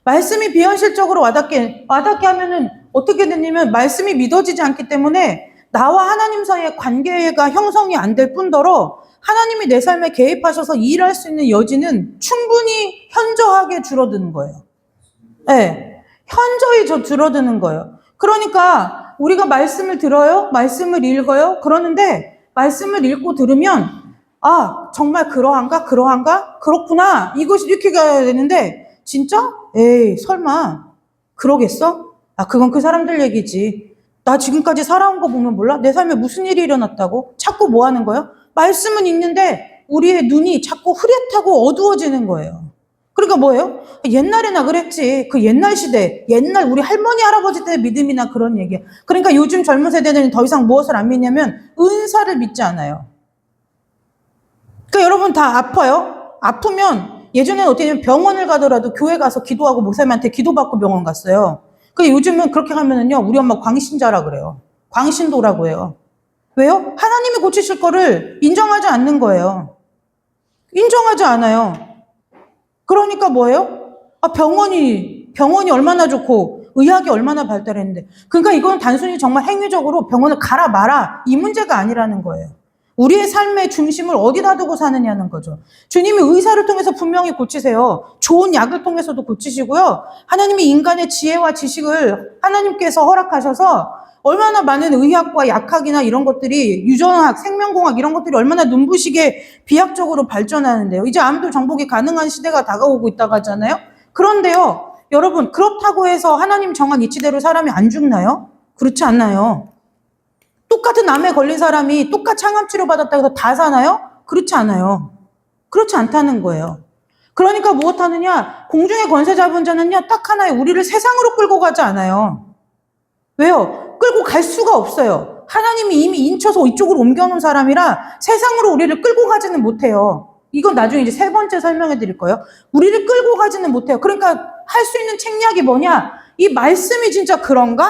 말씀이 비현실적으로 와닿게 하면은 어떻게 되냐면 말씀이 믿어지지 않기 때문에 나와 하나님 사이의 관계가 형성이 안 될 뿐더러 하나님이 내 삶에 개입하셔서 일할 수 있는 여지는 충분히 현저하게 줄어드는 거예요. 네, 현저히 줄어드는 거예요. 그러니까 우리가 말씀을 들어요? 말씀을 읽어요? 그러는데 말씀을 읽고 들으면 정말 그러한가? 그렇구나. 이것이 이렇게 가야 되는데 진짜? 에이, 설마 그러겠어? 그건 그 사람들 얘기지. 나 지금까지 살아온 거 보면 몰라? 내 삶에 무슨 일이 일어났다고? 자꾸 뭐 하는 거예요? 말씀은 읽는데 우리의 눈이 자꾸 흐릿하고 어두워지는 거예요. 그러니까 뭐예요? 옛날에나 그랬지. 그 옛날 시대, 옛날 우리 할머니, 할아버지 때 믿음이나 그런 얘기야. 그러니까 요즘 젊은 세대들은 더 이상 무엇을 안 믿냐면 은사를 믿지 않아요. 그러니까 여러분 다 아파요? 아프면 예전에는 어떻게 하면 병원을 가더라도 교회 가서 기도하고 목사님한테 기도받고 병원 갔어요. 그 요즘은 그렇게 하면은요, 우리 엄마 광신자라 그래요. 광신도라고 해요. 왜요? 하나님이 고치실 거를 인정하지 않는 거예요. 인정하지 않아요. 그러니까 뭐예요? 병원이 얼마나 좋고 의학이 얼마나 발달했는데. 그러니까 이건 단순히 정말 행위적으로 병원을 가라 마라 이 문제가 아니라는 거예요. 우리의 삶의 중심을 어디다 두고 사느냐는 거죠. 주님이 의사를 통해서 분명히 고치세요. 좋은 약을 통해서도 고치시고요. 하나님이 인간의 지혜와 지식을 하나님께서 허락하셔서 얼마나 많은 의학과 약학이나 이런 것들이 유전학, 생명공학 이런 것들이 얼마나 눈부시게 비약적으로 발전하는데요. 이제 암도 정복이 가능한 시대가 다가오고 있다고 하잖아요. 그런데요, 여러분 그렇다고 해서 하나님 정한 이치대로 사람이 안 죽나요? 그렇지 않나요? 똑같은 암에 걸린 사람이 똑같이 항암치료 받았다고 해서 다 사나요? 그렇지 않아요. 그렇지 않다는 거예요. 그러니까 무엇 하느냐? 공중의 권세 잡은 자는요, 딱 하나의 우리를 세상으로 끌고 가지 않아요. 왜요? 끌고 갈 수가 없어요. 하나님이 이미 인쳐서 이쪽으로 옮겨놓은 사람이라 세상으로 우리를 끌고 가지는 못해요. 이건 나중에 이제 세 번째 설명해 드릴 거예요. 우리를 끌고 가지는 못해요. 그러니까 할 수 있는 책략이 뭐냐? 이 말씀이 진짜 그런가?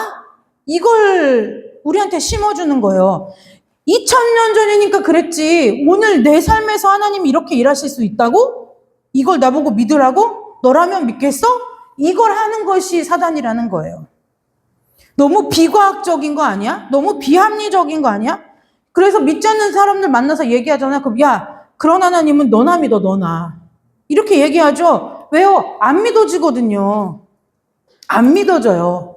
이걸 우리한테 심어주는 거예요. 2000년 전이니까 그랬지. 오늘 내 삶에서 하나님이 이렇게 일하실 수 있다고? 이걸 나보고 믿으라고? 너라면 믿겠어? 이걸 하는 것이 사단이라는 거예요. 너무 비과학적인 거 아니야? 너무 비합리적인 거 아니야? 그래서 믿지 않는 사람들 만나서 얘기하잖아. 그럼 야, 그런 하나님은 너나 믿어, 너나. 이렇게 얘기하죠. 왜요? 안 믿어지거든요. 안 믿어져요.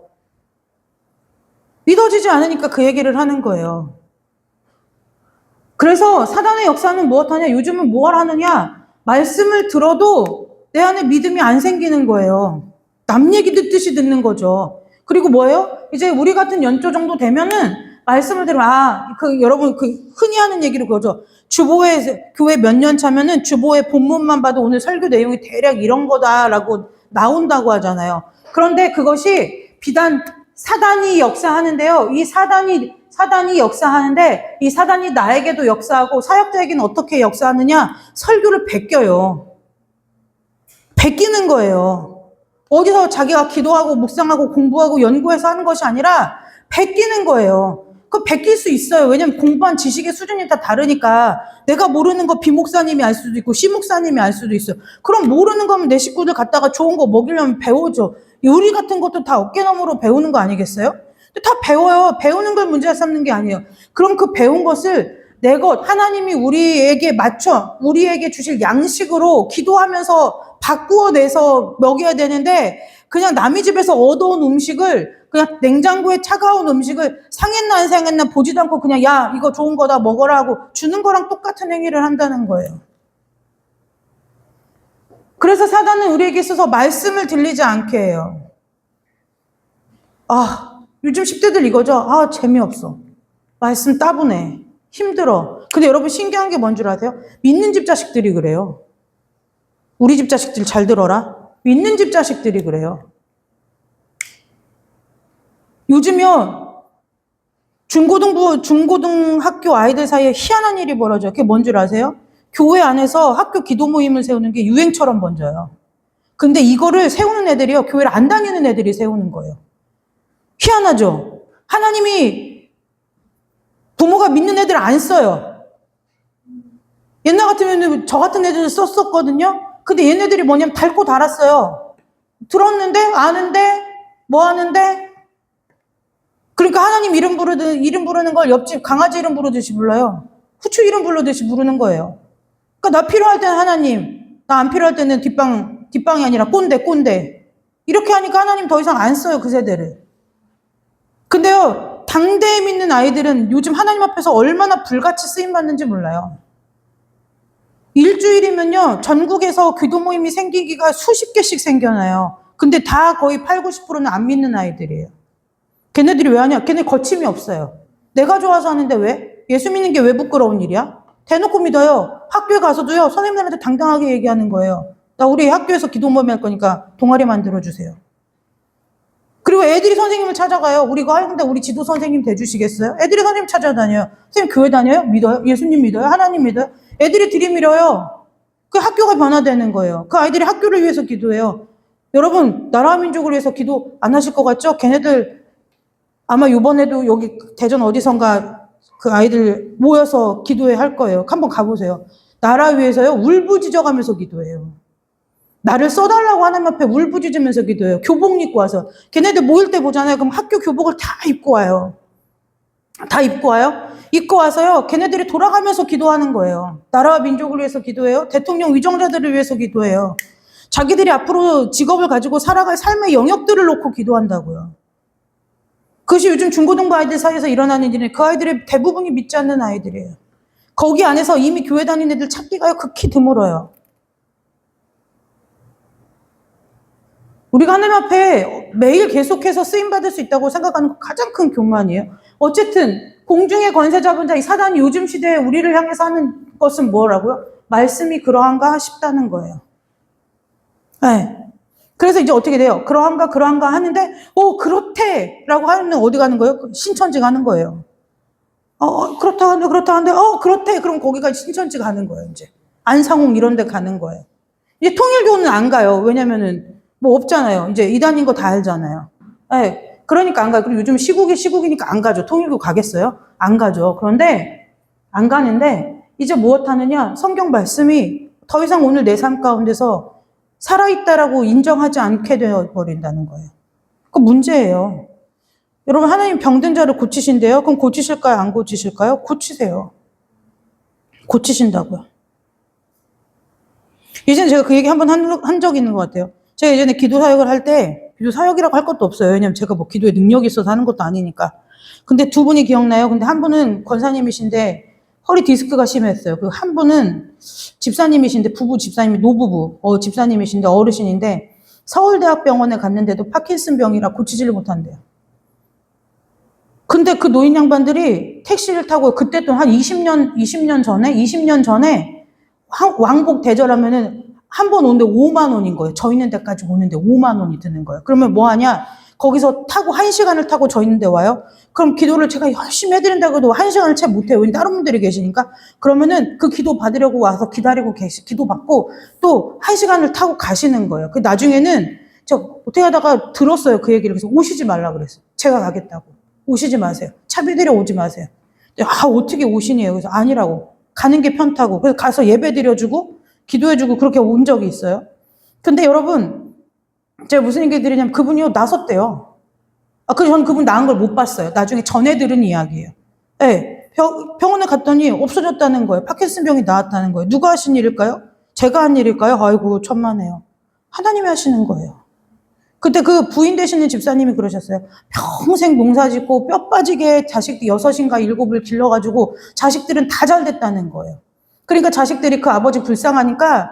믿어지지 않으니까 그 얘기를 하는 거예요. 그래서 사단의 역사는 무엇하냐? 요즘은 뭘 하느냐? 말씀을 들어도 내 안에 믿음이 안 생기는 거예요. 남 얘기 듣듯이 듣는 거죠. 그리고 뭐예요? 이제 우리 같은 연조 정도 되면은 말씀을 들으면 여러분 흔히 하는 얘기로 그거죠. 주보회 교회 몇 년 차면은 주보회 본문만 봐도 오늘 설교 내용이 대략 이런 거다라고 나온다고 하잖아요. 그런데 그것이 비단 사단이 역사하는데요. 이 사단이 역사하는데 이 사단이 나에게도 역사하고 사역자에게는 어떻게 역사하느냐? 설교를 베껴요. 베끼는 거예요. 어디서 자기가 기도하고 묵상하고 공부하고 연구해서 하는 것이 아니라 베끼는 거예요. 그 베낄 수 있어요. 왜냐면 공부한 지식의 수준이 다 다르니까 내가 모르는 거 비 목사님이 알 수도 있고 시 목사님이 알 수도 있어요. 그럼 모르는 거면 내 식구들 갖다가 좋은 거 먹이려면 배우죠. 요리 같은 것도 다 어깨너머로 배우는 거 아니겠어요? 다 배워요. 배우는 걸 문제 삼는 게 아니에요. 그럼 그 배운 것을 내 것, 하나님이 우리에게 우리에게 주실 양식으로 기도하면서 바꾸어내서 먹여야 되는데 그냥 남의 집에서 얻어온 음식을 그냥 냉장고에 차가운 음식을 상했나 안 상했나 보지도 않고 그냥 야 이거 좋은 거다 먹어라 하고 주는 거랑 똑같은 행위를 한다는 거예요. 그래서 사단은 우리에게 있어서 말씀을 들리지 않게 해요. 요즘 10대들 이거죠. 재미없어. 말씀 따분해. 힘들어. 근데 여러분 신기한 게 뭔 줄 아세요? 믿는 집 자식들이 그래요. 우리 집 자식들 잘 들어라. 믿는 집 자식들이 그래요. 요즘요, 중고등학교 아이들 사이에 희한한 일이 벌어져요. 그게 뭔 줄 아세요? 교회 안에서 학교 기도 모임을 세우는 게 유행처럼 번져요. 근데 이거를 세우는 애들이요, 교회를 안 다니는 애들이 세우는 거예요. 희한하죠? 하나님이 부모가 믿는 애들 안 써요. 옛날 같으면 저 같은 애들 썼었거든요? 근데 얘네들이 뭐냐면 닳고 닳았어요. 들었는데, 아는데, 뭐 하는데? 그러니까 하나님 이름 부르는 걸 옆집 강아지 이름 부르듯이 불러요. 후추 이름 부르듯이 부르는 거예요. 그러니까 나 필요할 때는 하나님, 나 안 필요할 때는 뒷방이 아니라 꼰대. 이렇게 하니까 하나님 더 이상 안 써요, 그 세대를. 근데요, 당대에 믿는 아이들은 요즘 하나님 앞에서 얼마나 불같이 쓰임받는지 몰라요. 일주일이면요, 전국에서 기도 모임이 생기기가 수십 개씩 생겨나요. 근데 다 거의 8, 90%는 안 믿는 아이들이에요. 걔네들이 왜 하냐? 걔네 거침이 없어요. 내가 좋아서 하는데 왜? 예수 믿는 게 왜 부끄러운 일이야? 대놓고 믿어요. 학교에 가서도요, 선생님들한테 당당하게 얘기하는 거예요. 나 우리 학교에서 기도 모임 할 거니까 동아리 만들어주세요. 그리고 애들이 선생님을 찾아가요. 우리가, 근데 우리 지도 선생님 돼주시겠어요? 애들이 선생님 찾아다녀요. 선생님 교회 다녀요? 믿어요? 예수님 믿어요? 하나님 믿어요? 애들이 들이밀어요. 그 학교가 변화되는 거예요. 그 아이들이 학교를 위해서 기도해요. 여러분, 나라와 민족을 위해서 기도 안 하실 것 같죠? 걔네들 아마 이번에도 여기 대전 어디선가 그 아이들 모여서 기도회 할 거예요. 한번 가보세요. 나라 위해서요, 울부짖어가면서 기도해요. 나를 써달라고 하나님 앞에 울부짖으면서 기도해요. 교복 입고 와서. 걔네들 모일 때 보잖아요. 그럼 학교 교복을 다 입고 와요. 다 입고 와요. 입고 와서요, 걔네들이 돌아가면서 기도하는 거예요. 나라와 민족을 위해서 기도해요. 대통령 위정자들을 위해서 기도해요. 자기들이 앞으로 직업을 가지고 살아갈 삶의 영역들을 놓고 기도한다고요. 그것이 요즘 중고등부 아이들 사이에서 일어나는 일인데 그 아이들의 대부분이 믿지 않는 아이들이에요. 거기 안에서 이미 교회 다니는 애들 찾기가 극히 드물어요. 우리가 하나님 앞에 매일 계속해서 쓰임받을 수 있다고 생각하는 가장 큰 교만이에요. 어쨌든 공중의 권세 잡은 자 이 사단이 요즘 시대에 우리를 향해서 하는 것은 뭐라고요? 말씀이 그러한가 싶다는 거예요. 네. 그래서 이제 어떻게 돼요? 그러한가 하는데 그렇대 라고 하면 어디 가는 거예요? 신천지 가는 거예요. 그렇다 하는데 그렇대. 그럼 거기가 신천지 가는 거예요. 이제 안상홍 이런 데 가는 거예요. 이제 통일교는 안 가요. 왜냐면은 뭐 없잖아요. 이제 이단인 거 다 알잖아요. 네. 그러니까 안 가요. 그리고 요즘 시국이니까 안 가죠. 통일교 가겠어요? 안 가죠. 그런데 안 가는데 이제 무엇 하느냐? 성경 말씀이 더 이상 오늘 내 삶 가운데서 살아있다라고 인정하지 않게 되어버린다는 거예요. 그 문제예요. 여러분, 하나님 병든 자를 고치신대요. 그럼 고치실까요? 안 고치실까요? 고치세요. 고치신다고요. 예전에 제가 그 얘기 한번 한 적이 있는 것 같아요. 제가 예전에 기도 사역을 할 때, 기도 사역이라고 할 것도 없어요. 왜냐면 제가 뭐 기도에 능력이 있어서 하는 것도 아니니까. 근데 두 분이 기억나요? 근데 한 분은 권사님이신데 허리 디스크가 심했어요. 그 한 분은 집사님이신데, 부부 집사님이, 노부부, 집사님이신데 어르신인데 서울대학병원에 갔는데도 파킨슨병이라 고치지를 못한대요. 근데 그 노인 양반들이 택시를 타고 그때 또 한 20년 전에 왕복 대절하면은 한 번 오는데 5만 원인 거예요. 저 있는 데까지 오는데 5만 원이 드는 거예요. 그러면 뭐 하냐? 거기서 타고 1시간을 타고 저 있는 데 와요. 그럼 기도를 제가 열심히 해드린다고 해도 1시간을 채 못해요. 왜냐면 다른 분들이 계시니까. 그러면은 그 기도 받으려고 와서 기다리고 기도 받고 또 1시간을 타고 가시는 거예요. 그 나중에는 제가 어떻게 하다가 들었어요. 그 얘기를. 그래서 오시지 말라 그랬어요. 제가 가겠다고. 오시지 마세요. 차비 들여 오지 마세요. 어떻게 오시니에요? 그래서 아니라고. 가는 게 편타고. 그래서 가서 예배 드려주고 기도해주고 그렇게 온 적이 있어요. 근데 여러분, 제가 무슨 얘기 드리냐면 그분이요, 나섰대요. 그래서 저는 그분 나은 걸 못 봤어요. 나중에 전해 들은 이야기예요. 네, 병원에 갔더니 없어졌다는 거예요. 파킨슨병이 나았다는 거예요. 누가 하신 일일까요? 제가 한 일일까요? 아이고, 천만에요. 하나님이 하시는 거예요. 그때 그 부인 되시는 집사님이 그러셨어요. 평생 농사 짓고 뼈 빠지게 자식 6인가 7을 길러가지고 자식들은 다 잘 됐다는 거예요. 그러니까 자식들이 그 아버지 불쌍하니까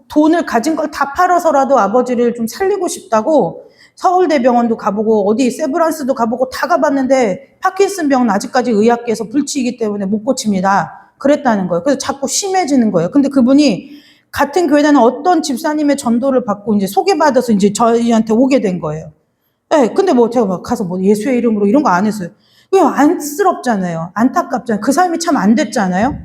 돈을 가진 걸 다 팔아서라도 아버지를 좀 살리고 싶다고 서울대병원도 가보고 어디 세브란스도 가보고 다 가봤는데 파킨슨병은 아직까지 의학계에서 불치이기 때문에 못 고칩니다. 그랬다는 거예요. 그래서 자꾸 심해지는 거예요. 근데 그분이 같은 교회 다니는 어떤 집사님의 전도를 받고 이제 소개받아서 이제 저희한테 오게 된 거예요. 네, 근데 뭐 제가 막 가서 뭐 예수의 이름으로 이런 거 안 했어요. 왜 안쓰럽잖아요. 안타깝잖아요. 그 삶이 참 안 됐잖아요.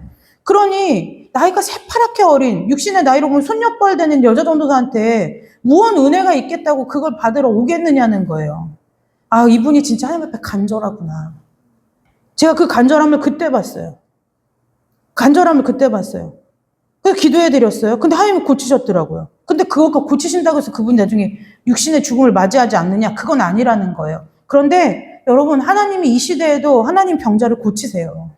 그러니 나이가 새파랗게 어린 육신의 나이로 보면 손녀뻘 되는 여자 전도사한테 무언 은혜가 있겠다고 그걸 받으러 오겠느냐는 거예요. 이분이 진짜 하나님 앞에 간절하구나. 제가 그 간절함을 그때 봤어요. 그래서 기도해드렸어요. 근데 하나님은 고치셨더라고요. 근데 그거 고치신다고 해서 그분이 나중에 육신의 죽음을 맞이하지 않느냐? 그건 아니라는 거예요. 그런데 여러분, 하나님이 이 시대에도 하나님 병자를 고치세요.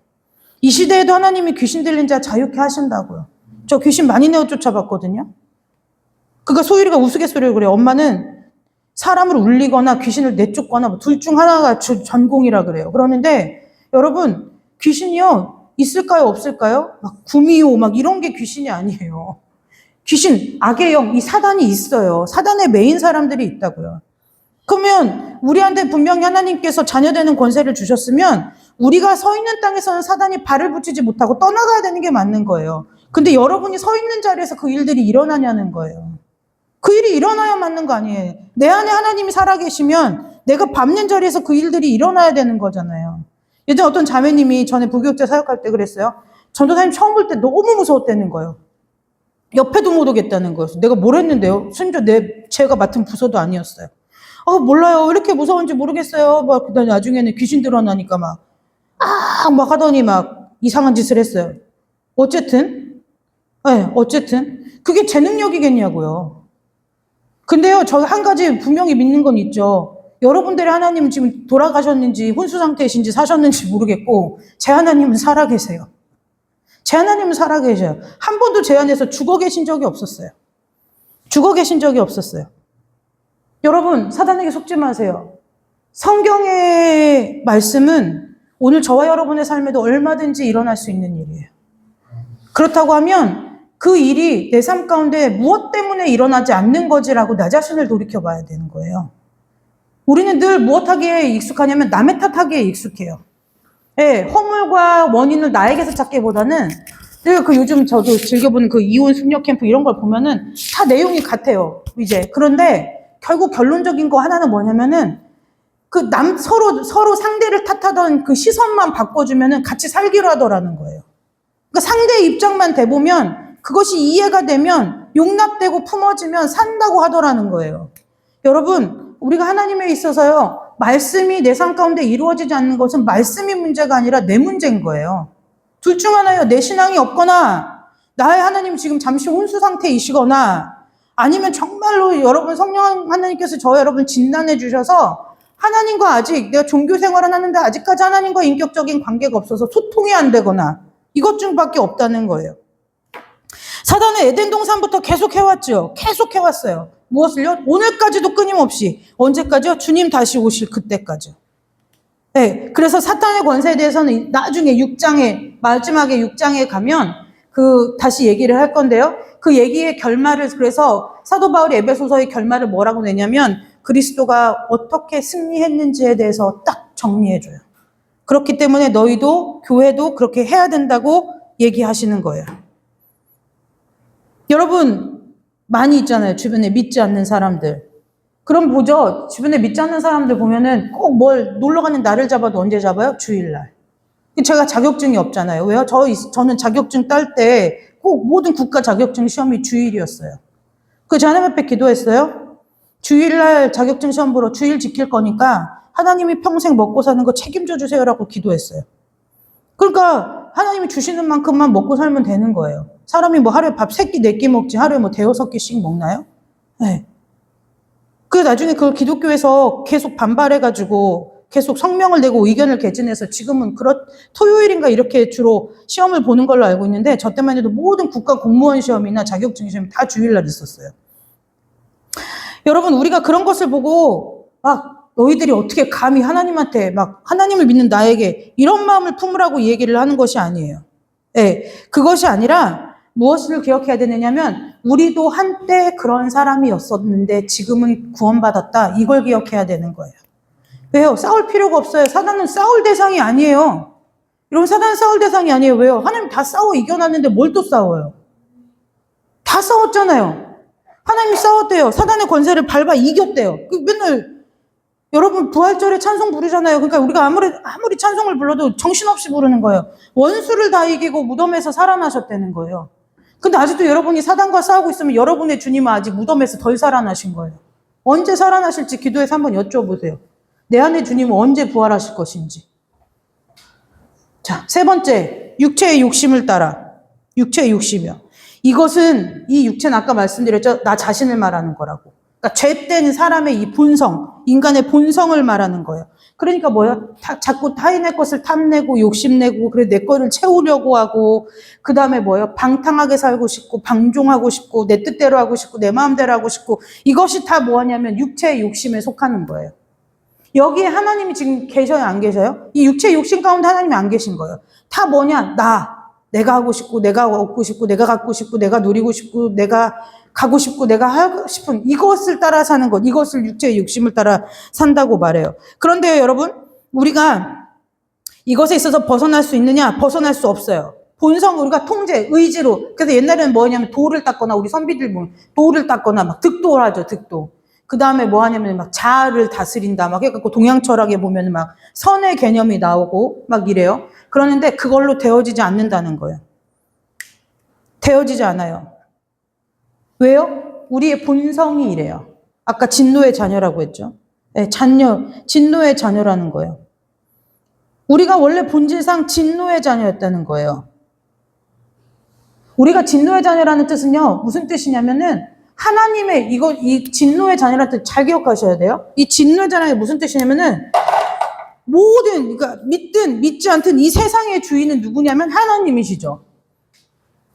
이 시대에도 하나님이 귀신 들린 자 자유케 하신다고요. 저 귀신 많이 내어 쫓아봤거든요. 그러니까 소율이가 우스갯소리를 그래요. 엄마는 사람을 울리거나 귀신을 내쫓거나 둘 중 하나가 전공이라 그래요. 그러는데 여러분, 귀신이요 있을까요? 없을까요? 막 구미호 막 이런 게 귀신이 아니에요. 귀신, 악의 영, 이 사단이 있어요. 사단의 메인 사람들이 있다고요. 그러면 우리한테 분명히 하나님께서 자녀되는 권세를 주셨으면 우리가 서 있는 땅에서는 사단이 발을 붙이지 못하고 떠나가야 되는 게 맞는 거예요. 근데 여러분이 서 있는 자리에서 그 일들이 일어나냐는 거예요. 그 일이 일어나야 맞는 거 아니에요. 내 안에 하나님이 살아계시면 내가 밟는 자리에서 그 일들이 일어나야 되는 거잖아요. 예전에 어떤 자매님이 전에 부교육자 사역할 때 그랬어요. 전도사님 처음 볼 때 너무 무서웠다는 거예요. 옆에도 못 오겠다는 거였어요. 내가 뭘 했는데요? 심지어 제가 맡은 부서도 아니었어요. 몰라요. 왜 이렇게 무서운지 모르겠어요. 막, 나중에는 귀신 드러나니까 막 하더니 막 이상한 짓을 했어요. 어쨌든 그게 제 능력이겠냐고요. 근데요, 저 한 가지 분명히 믿는 건 있죠. 여러분들의 하나님은 지금 돌아가셨는지 혼수 상태이신지 사셨는지 모르겠고 제 하나님은 살아계세요. 제 하나님은 살아계셔요. 한 번도 제 안에서 죽어 계신 적이 없었어요. 죽어 계신 적이 없었어요. 여러분, 사단에게 속지 마세요. 성경의 말씀은 오늘 저와 여러분의 삶에도 얼마든지 일어날 수 있는 일이에요. 그렇다고 하면 그 일이 내 삶 가운데 무엇 때문에 일어나지 않는 거지라고 나 자신을 돌이켜봐야 되는 거예요. 우리는 늘 무엇하기에 익숙하냐면 남의 탓하기에 익숙해요. 예, 허물과 원인을 나에게서 찾기보다는 내가 요즘 저도 즐겨보는 그 이혼 숙녀 캠프 이런 걸 보면은 다 내용이 같아요. 이제 그런데 결국 결론적인 거 하나는 뭐냐면은 서로 상대를 탓하던 그 시선만 바꿔주면은 같이 살기로 하더라는 거예요. 그러니까 상대의 입장만 대보면 그것이 이해가 되면 용납되고 품어지면 산다고 하더라는 거예요. 여러분, 우리가 하나님에 있어서요, 말씀이 내 삶 가운데 이루어지지 않는 것은 말씀이 문제가 아니라 내 문제인 거예요. 둘 중 하나예요. 내 신앙이 없거나 나의 하나님 지금 잠시 혼수 상태이시거나 아니면 정말로 여러분 성령 하나님께서 여러분 진단해 주셔서 하나님과 아직 내가 종교 생활을 하는데 아직까지 하나님과 인격적인 관계가 없어서 소통이 안 되거나 이것 중밖에 없다는 거예요. 사단은 에덴 동산부터 계속 해왔죠. 계속 해왔어요. 무엇을요? 오늘까지도 끊임없이. 언제까지요? 주님 다시 오실 그때까지요. 네, 그래서 사탄의 권세에 대해서는 나중에 마지막에 6장에 가면 다시 얘기를 할 건데요. 그 얘기의 결말을, 그래서 사도 바울이 에베소서의 결말을 뭐라고 내냐면 그리스도가 어떻게 승리했는지에 대해서 딱 정리해줘요. 그렇기 때문에 너희도 교회도 그렇게 해야 된다고 얘기하시는 거예요. 여러분 많이 있잖아요. 주변에 믿지 않는 사람들. 그럼 보죠. 주변에 믿지 않는 사람들 보면은 꼭 놀러 가는 날을 잡아도 언제 잡아요? 주일날. 제가 자격증이 없잖아요. 왜요? 저는 자격증 딸 때 꼭 모든 국가 자격증 시험이 주일이었어요. 제 하나님 앞에 기도했어요. 주일날 자격증 시험 보러 주일 지킬 거니까 하나님이 평생 먹고 사는 거 책임져 주세요라고 기도했어요. 그러니까 하나님이 주시는 만큼만 먹고 살면 되는 거예요. 사람이 하루에 밥 3끼, 4끼 먹지 하루에 5-6끼씩 먹나요? 네. 나중에 그걸 기독교에서 계속 반발해가지고 계속 성명을 내고 의견을 개진해서 지금은 토요일인가 이렇게 주로 시험을 보는 걸로 알고 있는데 저 때만 해도 모든 국가 공무원 시험이나 자격증 시험이 다 주일날 있었어요. 여러분, 우리가 그런 것을 보고 너희들이 어떻게 감히 하나님한테 하나님을 믿는 나에게 이런 마음을 품으라고 얘기를 하는 것이 아니에요. 네, 그것이 아니라 무엇을 기억해야 되느냐면 우리도 한때 그런 사람이었었는데 지금은 구원받았다. 이걸 기억해야 되는 거예요. 왜요? 싸울 필요가 없어요. 사단은 싸울 대상이 아니에요. 여러분, 사단은 싸울 대상이 아니에요. 왜요? 하나님 다 싸워 이겨놨는데 뭘 또 싸워요? 다 싸웠잖아요. 하나님이 싸웠대요. 사단의 권세를 밟아 이겼대요. 맨날 여러분 부활절에 찬송 부르잖아요. 그러니까 우리가 아무리 찬송을 불러도 정신없이 부르는 거예요. 원수를 다 이기고 무덤에서 살아나셨다는 거예요. 근데 아직도 여러분이 사단과 싸우고 있으면 여러분의 주님은 아직 무덤에서 덜 살아나신 거예요. 언제 살아나실지 기도해서 한번 여쭤보세요. 내 안에 주님은 언제 부활하실 것인지. 자, 3번째, 육체의 욕심을 따라. 육체의 욕심이요. 이것은, 이 육체는 아까 말씀드렸죠? 나 자신을 말하는 거라고. 그러니까 죄된 사람의 이 본성, 인간의 본성을 말하는 거예요. 그러니까 뭐예요? 자꾸 타인의 것을 탐내고 욕심내고 그래 내 거를 채우려고 하고 그 다음에 뭐예요? 방탕하게 살고 싶고 방종하고 싶고 내 뜻대로 하고 싶고 내 마음대로 하고 싶고 이것이 다 뭐냐면 육체의 욕심에 속하는 거예요. 여기에 하나님이 지금 계셔요? 안 계셔요? 이 육체의 욕심 가운데 하나님이 안 계신 거예요. 다 뭐냐? 내가 하고 싶고 내가 얻고 싶고 내가 갖고 싶고 내가 누리고 싶고 내가 가고 싶고 내가 하고 싶은 이것을 따라 사는 것, 이것을 육체의 욕심을 따라 산다고 말해요. 그런데요, 여러분, 우리가 이것에 있어서 벗어날 수 있느냐? 벗어날 수 없어요. 본성, 우리가 통제, 의지로. 그래서 옛날에는 뭐냐면 돌을 닦거나, 우리 선비들 보면 돌을 닦거나 막 득도하죠, 득도. 그 다음에 뭐 하냐면 막 자아를 다스린다. 막 해갖고 동양 철학에 보면 막 선의 개념이 나오고 막 이래요. 그러는데 그걸로 되어지지 않는다는 거예요. 되어지지 않아요. 왜요? 우리의 본성이 이래요. 아까 진노의 자녀라고 했죠. 네, 진노의 자녀라는 거예요. 우리가 원래 본질상 진노의 자녀였다는 거예요. 우리가 진노의 자녀라는 뜻은요, 무슨 뜻이냐면은, 하나님의, 이 진노의 자녀라는 뜻 잘 기억하셔야 돼요. 이 진노의 자녀가 무슨 뜻이냐면은, 그러니까 믿든 믿지 않든 이 세상의 주인은 누구냐면 하나님이시죠.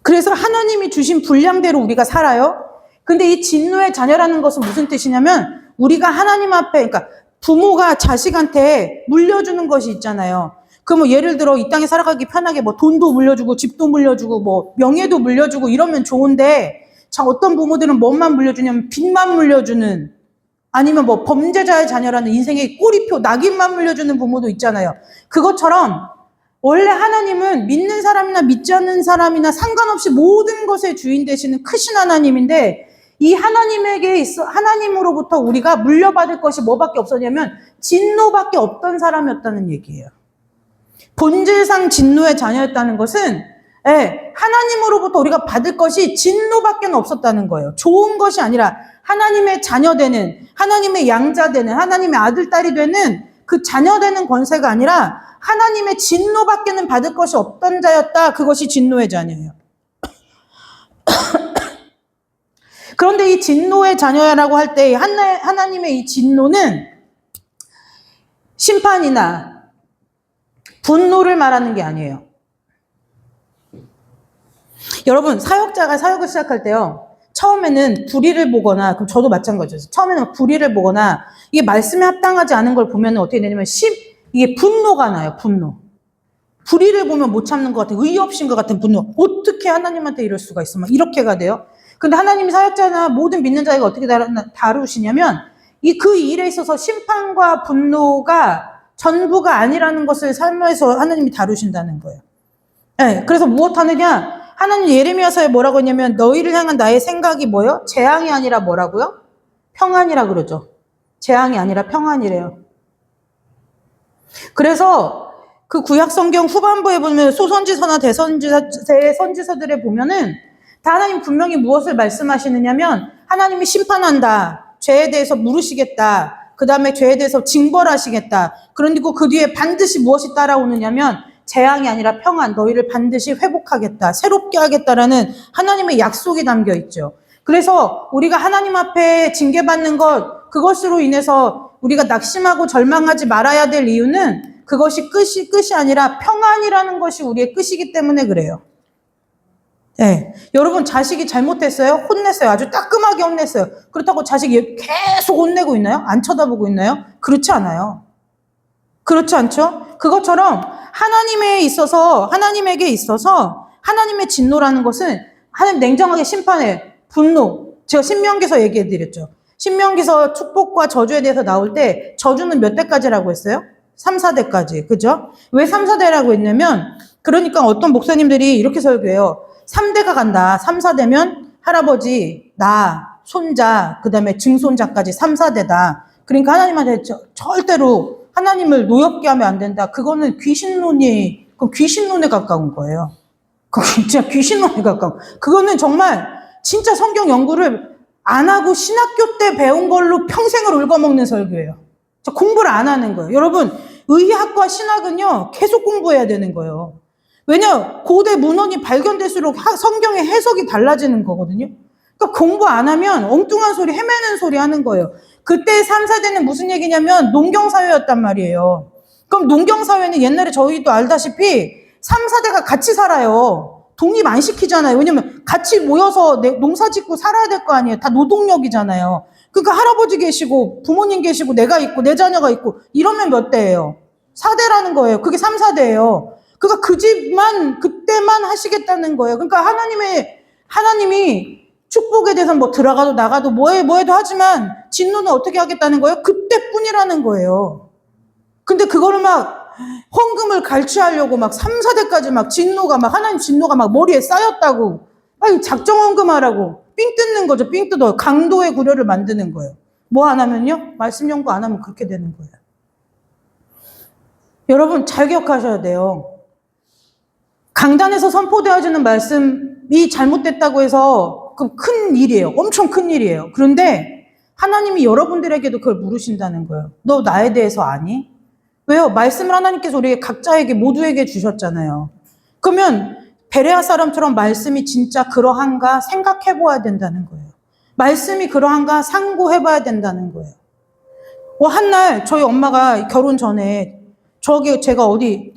그래서 하나님이 주신 분량대로 우리가 살아요. 근데 이 진노의 자녀라는 것은 무슨 뜻이냐면, 우리가 하나님 앞에, 그러니까 부모가 자식한테 물려주는 것이 있잖아요. 그럼 예를 들어 이 땅에 살아가기 편하게 뭐 돈도 물려주고 집도 물려주고 뭐 명예도 물려주고 이러면 좋은데, 참 어떤 부모들은 뭐만 물려주냐면 빚만 물려주는, 아니면 뭐 범죄자의 자녀라는 인생의 꼬리표 낙인만 물려주는 부모도 있잖아요. 그것처럼 원래 하나님은 믿는 사람이나 믿지 않는 사람이나 상관없이 모든 것의 주인 되시는 크신 하나님인데, 이 하나님으로부터 우리가 물려받을 것이 뭐밖에 없었냐면 진노밖에 없던 사람이었다는 얘기예요. 본질상 진노의 자녀였다는 것은 하나님으로부터 우리가 받을 것이 진노밖에 없었다는 거예요. 좋은 것이 아니라 하나님의 자녀 되는, 하나님의 양자 되는, 하나님의 아들, 딸이 되는 그 자녀 되는 권세가 아니라 하나님의 진노밖에는 받을 것이 없던 자였다. 그것이 진노의 자녀예요. 그런데 이 진노의 자녀라고 할 때 하나님의 이 진노는 심판이나 분노를 말하는 게 아니에요. 여러분, 사역자가 사역을 시작할 때요, 처음에는 불의를 보거나, 그럼 저도 마찬가지였어요. 처음에는 불의를 보거나 이게 말씀에 합당하지 않은 걸 보면 어떻게 되냐면 이게 분노가 나요. 분노. 불의를 보면 못 참는 것 같은, 의의 없인 것 같은 분노. 어떻게 하나님한테 이럴 수가 있어? 막 이렇게가 돼요. 근데 하나님이 사역자나 모든 믿는 자가 어떻게 다루시냐면 그 일에 있어서 심판과 분노가 전부가 아니라는 것을 삶에서 하나님이 다루신다는 거예요. 네, 그래서 무엇 하느냐? 하나님 예레미야서에 뭐라고 했냐면 너희를 향한 나의 생각이 뭐예요? 재앙이 아니라 뭐라고요? 평안이라 그러죠. 재앙이 아니라 평안이래요. 그래서 그 구약 성경 후반부에 보면 소선지서나 대선지서들에 보면은 다 하나님 분명히 무엇을 말씀하시느냐면 하나님이 심판한다. 죄에 대해서 물으시겠다. 그 다음에 죄에 대해서 징벌하시겠다. 그리고 그 뒤에 반드시 무엇이 따라오느냐면 재앙이 아니라 평안, 너희를 반드시 회복하겠다. 새롭게 하겠다라는 하나님의 약속이 담겨 있죠. 그래서 우리가 하나님 앞에 징계받는 그것으로 인해서 우리가 낙심하고 절망하지 말아야 될 이유는 그것이 끝이 아니라 평안이라는 것이 우리의 끝이기 때문에 그래요. 네. 여러분, 자식이 잘못했어요? 혼냈어요. 아주 따끔하게 혼냈어요. 그렇다고 자식이 계속 혼내고 있나요? 안 쳐다보고 있나요? 그렇지 않아요. 그렇지 않죠? 그것처럼 하나님에게 있어서 하나님의 진노라는 것은 하나님 냉정하게 심판해. 분노. 제가 신명기서 얘기해드렸죠. 신명기서 축복과 저주에 대해서 나올 때 저주는 몇 대까지라고 했어요? 3, 4대까지. 그죠? 왜 3, 4대라고 했냐면 그러니까 어떤 목사님들이 이렇게 설교해요. 3대가 간다. 3, 4대면 할아버지, 나, 손자, 그 다음에 증손자까지 3, 4대다. 그러니까 하나님한테 절대로 하나님을 노엽게 하면 안 된다. 그거는 귀신론에 가까운 거예요. 그거 진짜 귀신론에 가까운. 그거는 정말 진짜 성경 연구를 안 하고 신학교 때 배운 걸로 평생을 읊어먹는 설교예요. 공부를 안 하는 거예요. 여러분, 의학과 신학은요, 계속 공부해야 되는 거예요. 왜냐, 고대 문헌이 발견될수록 성경의 해석이 달라지는 거거든요. 그러니까 공부 안 하면 엉뚱한 소리, 헤매는 소리 하는 거예요. 그때 3, 4대는 무슨 얘기냐면 농경사회였단 말이에요. 그럼 농경사회는 옛날에 저희도 알다시피 3, 4대가 같이 살아요. 독립 안 시키잖아요. 왜냐면 같이 모여서 농사 짓고 살아야 될 거 아니에요. 다 노동력이잖아요. 그러니까 할아버지 계시고 부모님 계시고 내가 있고 내 자녀가 있고 이러면 몇 대예요? 4대라는 거예요. 그게 3, 4대예요. 그러니까 그 집만 그때만 하시겠다는 거예요. 그러니까 하나님이 축복에 대해서 뭐 들어가도 나가도 뭐해도 하지만 진노는 어떻게 하겠다는 거예요? 그때뿐이라는 거예요. 근데 그거를 막 헌금을 갈취하려고 막 3, 4대까지 막 진노가 막 하나님 진노가 막 머리에 쌓였다고. 아니 작정 헌금하라고. 삥 뜯는 거죠. 삥 뜯어. 강도의 구려를 만드는 거예요. 뭐 안 하면요? 말씀 연구 안 하면 그렇게 되는 거예요. 여러분 잘 기억하셔야 돼요. 강단에서 선포되어지는 말씀이 잘못됐다고 해서 그 큰 일이에요. 엄청 큰 일이에요. 그런데 하나님이 여러분들에게도 그걸 물으신다는 거예요. 너 나에 대해서 아니? 왜요? 말씀을 하나님께서 우리 각자에게 모두에게 주셨잖아요. 그러면 베레아 사람처럼 말씀이 진짜 그러한가 생각해 보아야 된다는 거예요. 말씀이 그러한가 상고해 봐야 된다는 거예요. 한날 저희 엄마가 결혼 전에 제가 어디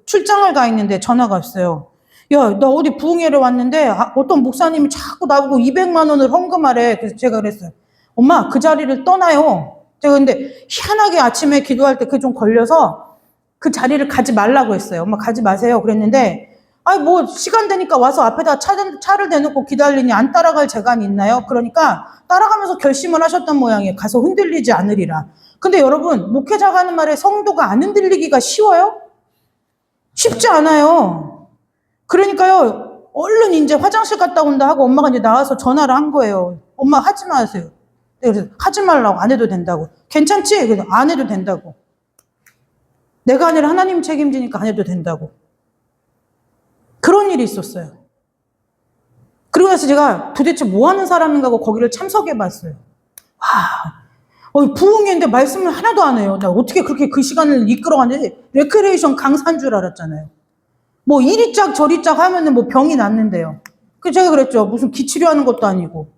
출장을 가 있는데 전화가 왔어요. 야, 나 어디 부흥회를 왔는데 어떤 목사님이 자꾸 나보고 200만 원을 헌금하래. 그래서 제가 그랬어요. 엄마, 그 자리를 떠나요. 제가 근데 희한하게 아침에 기도할 때 그게 좀 걸려서 그 자리를 가지 말라고 했어요. 엄마 가지 마세요. 그랬는데 뭐 시간 되니까 와서 앞에다 차를 대놓고 기다리니 안 따라갈 재간이 있나요? 그러니까 따라가면서 결심을 하셨던 모양이에요. 가서 흔들리지 않으리라. 근데 여러분, 목회자가 하는 말에 성도가 안 흔들리기가 쉬워요? 쉽지 않아요. 그러니까요, 얼른 이제 화장실 갔다 온다 하고 엄마가 이제 나와서 전화를 한 거예요. 엄마 하지 마세요. 그래서 하지 말라고. 안 해도 된다고. 괜찮지? 그래서 안 해도 된다고. 내가 아니라 하나님 책임지니까 안 해도 된다고. 그런 일이 있었어요. 그리고 나서 제가 도대체 뭐 하는 사람인가 하고 거기를 참석해 봤어요. 부흥회인데 말씀을 하나도 안 해요. 나 어떻게 그렇게 그 시간을 이끌어갔는지 레크레이션 강사인 줄 알았잖아요. 뭐 이리 짝 저리 짝 하면은 뭐 병이 낫는데요. 그래서 제가 그랬죠. 무슨 기치료하는 것도 아니고.